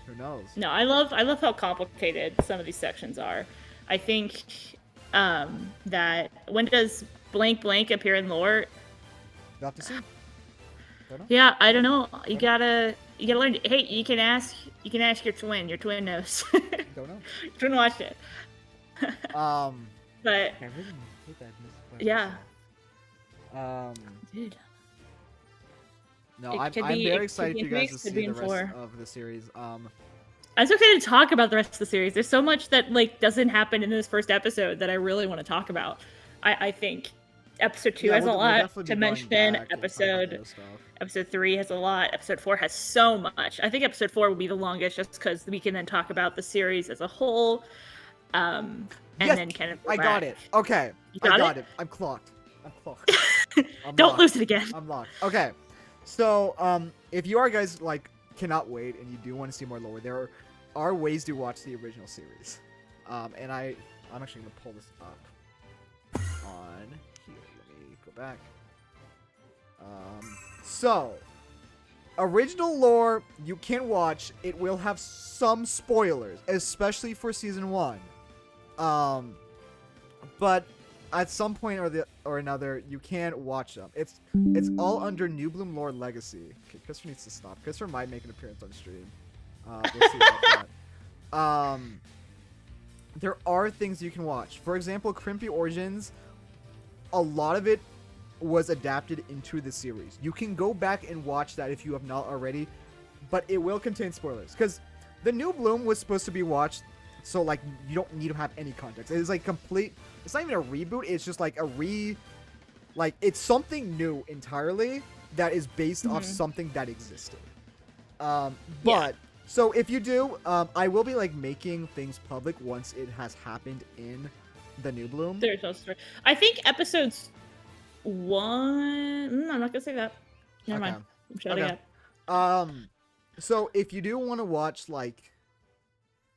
who knows? No, I love how complicated some of these sections are. I think that when does blank blank appear in lore? You'll have to see. Don't know. Yeah, I don't know. You gotta learn. Hey, you can ask your twin. Your twin knows. Don't know. Your twin watched it. But I really hate that. yeah. Dude. No, It I'm could be- very it excited could for be you in guys to 3 weeks, could be see the in rest 4. of the series. I'm so excited to talk about the rest of the series. There's so much that doesn't happen in this first episode that I really want to talk about. I think episode 2 has a lot to mention. Episode 3 has a lot. Episode 4 has so much. I think episode 4 will be the longest just because we can then talk about the series as a whole. And Yes, then kind of I got it. Okay, You I got got it? it. I'm clocked. I'm Don't locked. lose it again. I'm locked. Okay, so if you are guys cannot wait and you do want to see more lore, there are ways to watch the original series. And I'm actually gonna pull this up on here. Let me go back. So original lore you can watch. It will have some spoilers, especially for season 1. But at some point or another, you can watch them. It's all under New Bloom Lore Legacy. Okay, Christopher needs to stop. Christopher might make an appearance on stream. We'll see about that. There are things you can watch. For example, Crimpy Origins. A lot of it was adapted into the series. You can go back and watch that if you have not already, but it will contain spoilers because the New Bloom was supposed to be watched, so like you don't need to have any context. It is like complete. It's not even a reboot. It's just like it's something new entirely that is based off something that existed. But so if you do, I will be like making things public once it has happened in the New Bloom. There's no story. I think episodes 1. I'm not gonna say that. Never mind. I'm shutting up. So if you do want to watch like,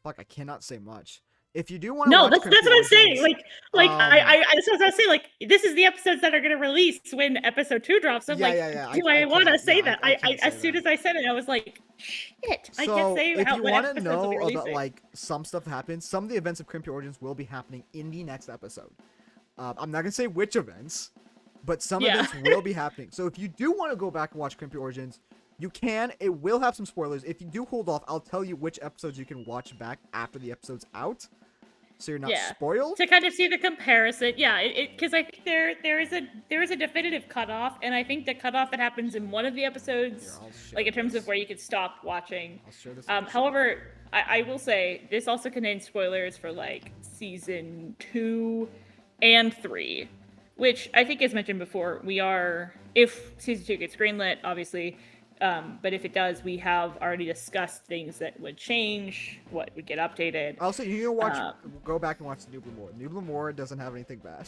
fuck, I cannot say much. If you do want to, no, watch that's what I'm saying. Like, I that's what I was saying. Like, this is the episodes that are gonna release when episode 2 drops. I'm do I want to say that? I as soon as I said it, I was like, shit. I can't say if you want to know about like some stuff happens, some of the events of Crimpy Origins will be happening in the next episode. I'm not gonna say which events, but some events will be happening. So if you do want to go back and watch Crimpy Origins, you can. It will have some spoilers. If you do hold off, I'll tell you which episodes you can watch back after the episode's out, so you're not spoiled. To kind of see the comparison. Yeah, because I think there is a definitive cutoff, and I think the cutoff that happens in one of the episodes, like in terms of where you could stop watching. However, I will say this also contains spoilers for like season 2 and 3, which I think, as mentioned before, we are, if season 2 gets greenlit, obviously. But if it does, we have already discussed things that would change, what would get updated. Also, you can watch, go back and watch New Bloom War. New Bloom War doesn't have anything bad.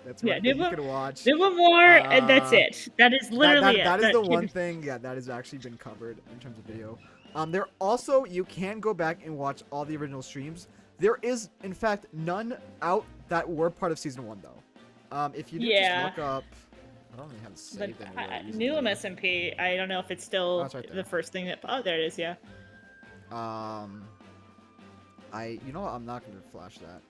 That's one thing you can watch. New Bloom War, and that's it. That is literally that is the one thing, that has actually been covered in terms of video. There also, you can go back and watch all the original streams. There is, in fact, none out that were part of season 1, though. If you do just look up. I don't even have to save them. New SMP, I don't know if it's still the first thing that. Oh, there it is. Yeah. You know what? I'm not gonna flash that.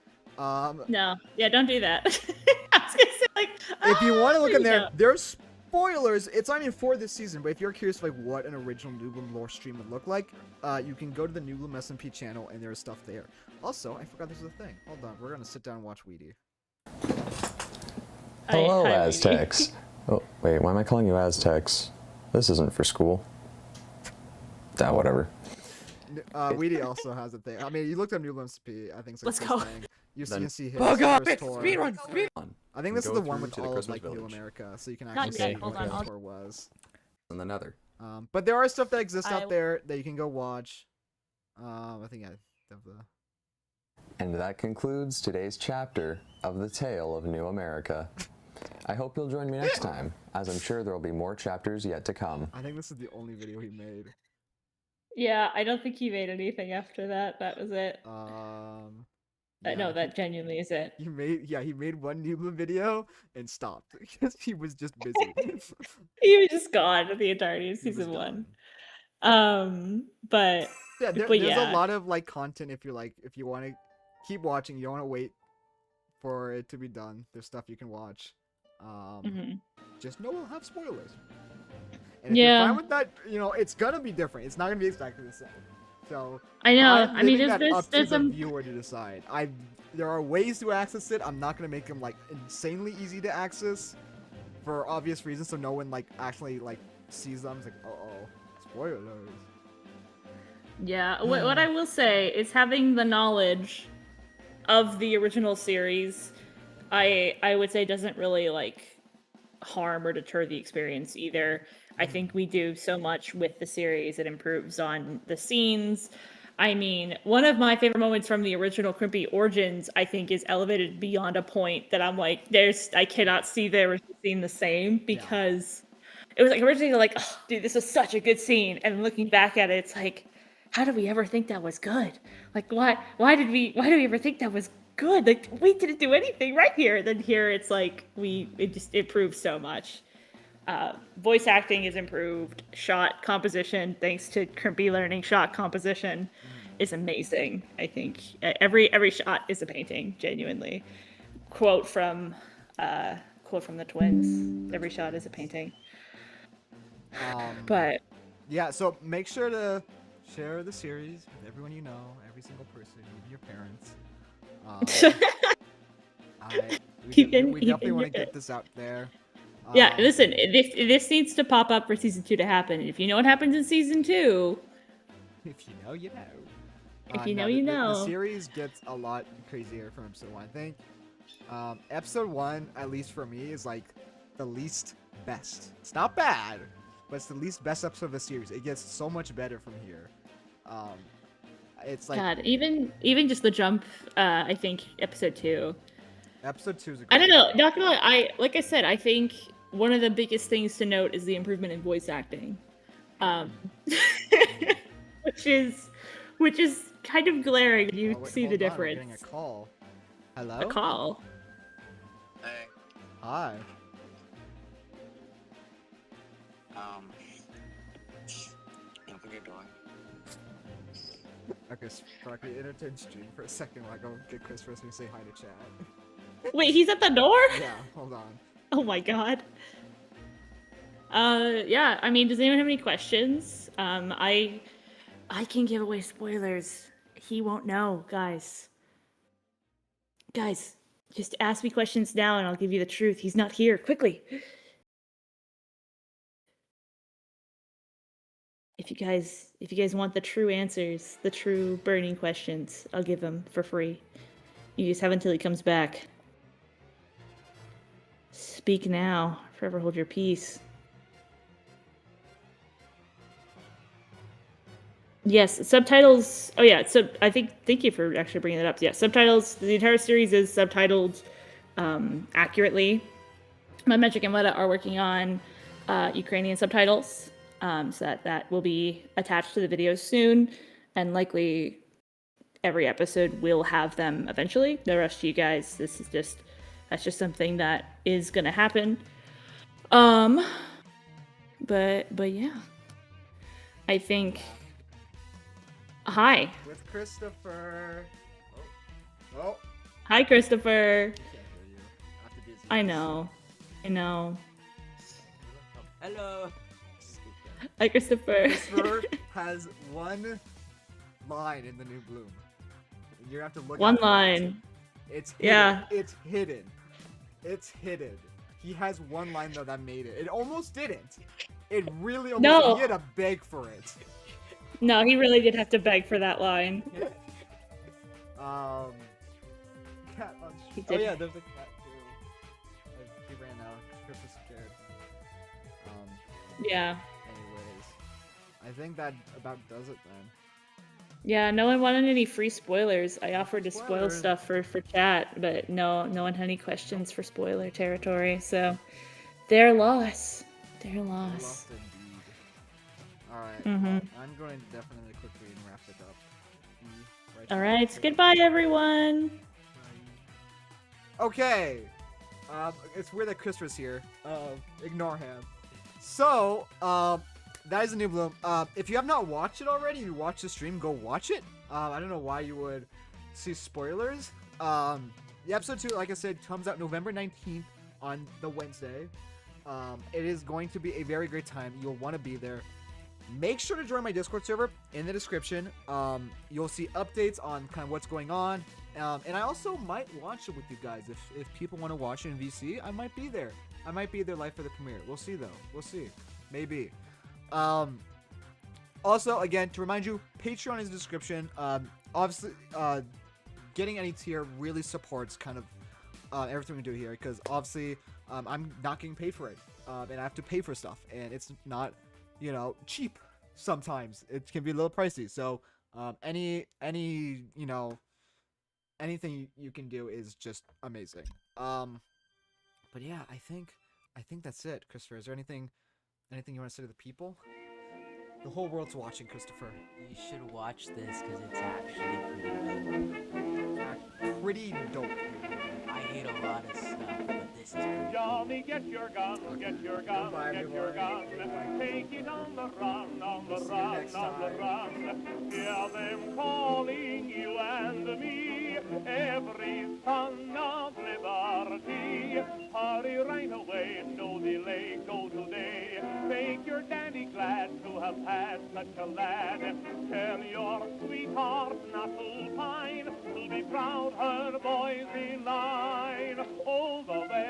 No. Yeah, don't do that. I was gonna say, like. If you want to look in there, there's spoilers. It's not even for this season, but if you're curious like what an original New Bloom lore stream would look like, you can go to the New Bloom SMP channel and there's stuff there. Also, I forgot this was a thing. Hold on, we're gonna sit down and watch Weedy. Hello, Aztecs. Oh, wait, why am I calling you Aztecs? This isn't for school. Whatever. Weedy also has a thing. I mean, you looked up New Bloom SP, I think it's like Let's go. Thing. You can see his Bug up first it! tour. Speedrun! I think this is the one with all of like New America, so you can actually see what the tour was. And the Nether. But there are stuff that exists out there that you can go watch. I think I have the... And that concludes today's chapter of the Tale of New America. I hope you'll join me next time, as I'm sure there will be more chapters yet to come. I think this is the only video he made. Yeah, I don't think he made anything after that. That was it. No, that genuinely is it. He made one New Bloom video and stopped because he was just busy. He was just gone the entirety of season 1. But yeah, there's a lot of like content if you want to keep watching, you don't want to wait for it to be done. There's stuff you can watch. Just know we'll have spoilers. And if you're fine with that, it's gonna be different. It's not gonna be exactly the same. So I know. I mean, there's some viewer to decide. There are ways to access it. I'm not gonna make them like insanely easy to access for obvious reasons, so no one like actually like sees them. It's like, spoilers. Yeah. What I will say is having the knowledge of the original series, I would say doesn't really like harm or deter the experience either. I think we do so much with the series. It improves on the scenes. I mean, one of my favorite moments from the original Crimpy Origins, I think, is elevated beyond a point that I'm like, I cannot see the original scene the same, because it was like originally like, oh, dude, this was such a good scene. And looking back at it, it's like, how did we ever think that was good? Like, why did we ever think that was good? Like, we didn't do anything right here. Then here it's like, it proves so much. Voice acting is improved. Shot composition, thanks to Crimpy learning shot composition, is amazing. I think every shot is a painting, genuinely. Quote from the twins. Every shot is a painting. But yeah, so make sure to share the series with everyone you know, every single person, even your parents. We definitely want to get this out there. Yeah, listen, this needs to pop up for season 2 to happen. If you know what happens in season 2, If you know, you know. If you know, no, you the know. series gets a lot crazier from episode 1. I think episode 1, at least for me, is like the least best. It's not bad, but it's the least best episode of the series. It gets so much better from here. It's like God, even just the jump. I think episode 2. Episode 2 is a great I don't know. one. Not gonna lie. Like I said, I think one of the biggest things to note is the improvement in voice acting, which is kind of glaring. You see the Hold on, we're difference. getting a call. Hello? A call. Hey. Hi. What are you doing? Okay, Sparky, entertain stream for a second while I go get Chris first and say hi to chat. Wait, he's at the door? Yeah, hold on. Oh my god. Yeah, I mean, does anyone have any questions? I can give away spoilers. He won't know, guys. Guys, just ask me questions now and I'll give you the truth. He's not here. Quickly. If you guys want the true answers, the true burning questions, I'll give them for free. You just have until he comes back. Speak now, forever hold your peace. Yes, subtitles. Oh yeah, so thank you for actually bringing that up. Yeah, subtitles. The entire series is subtitled accurately. My Magic and Weta are working on Ukrainian subtitles, so that will be attached to the videos soon, and likely every episode will have them eventually. No rush to you guys. That's just something that is gonna happen. But yeah, I think. Hi. With Christopher. Oh. Hi, Christopher. I can't hear you. I have to be as I know. Hello. Hi, Christopher. Christopher has one line in the new Bloom. You have to look. One out for it. line. It's hidden. Yeah. It's hidden. It's hidden. He has one line though that made it. It almost didn't. It really almost. No. He had to beg for it. No, he really did have to beg for that line. Cat on He Oh did. yeah, there's a cat too. He ran out. Chris was scared. Yeah. Anyways, I think that about does it then. Yeah, no one wanted any free spoilers. I offered to spoil Spoilers. stuff for chat, but no one had any questions for spoiler territory, so their loss. Their loss. Lost indeed. Alright, Mhm. well, I'm going to definitely quickly wrap it up. Right All now. right, goodbye, everyone. Okay. It's weird that Christopher's here. Ignore him. So, that is a new Bloom. If you have not watched it already, you watch the stream, go watch it. I don't know why you would see spoilers. The episode 2, like I said, comes out November 19th on the Wednesday. It is going to be a very great time. You'll want to be there. Make sure to join my Discord server in the description. You'll see updates on kind of what's going on. And I also might watch it with you guys. If people want to watch it in VC, I might be there. I might be there live for the premiere. We'll see though. We'll see. Maybe. Also, again, to remind you, Patreon is in the description. Obviously, getting any tier really supports kind of everything we do here, because obviously I'm not getting paid for it, and I have to pay for stuff, and it's not, cheap. Sometimes it can be a little pricey. So anything you can do is just amazing. But yeah, I think that's it. Christopher, is there anything you want to say to the people? The whole world's watching, Christopher. You should watch this because it's actually pretty dope. Pretty dope. I hate a lot of stuff, but this is pretty Johnny, get your gun, get your gun, get your gun. Take it on the run, on the run, on the run. Hear them calling you and me, every son of liberty. Hurry right away, no delay, go today. Make your daddy glad to have had such a lad. Tell your sweetheart not to pine, to be proud her boys in line. All the way.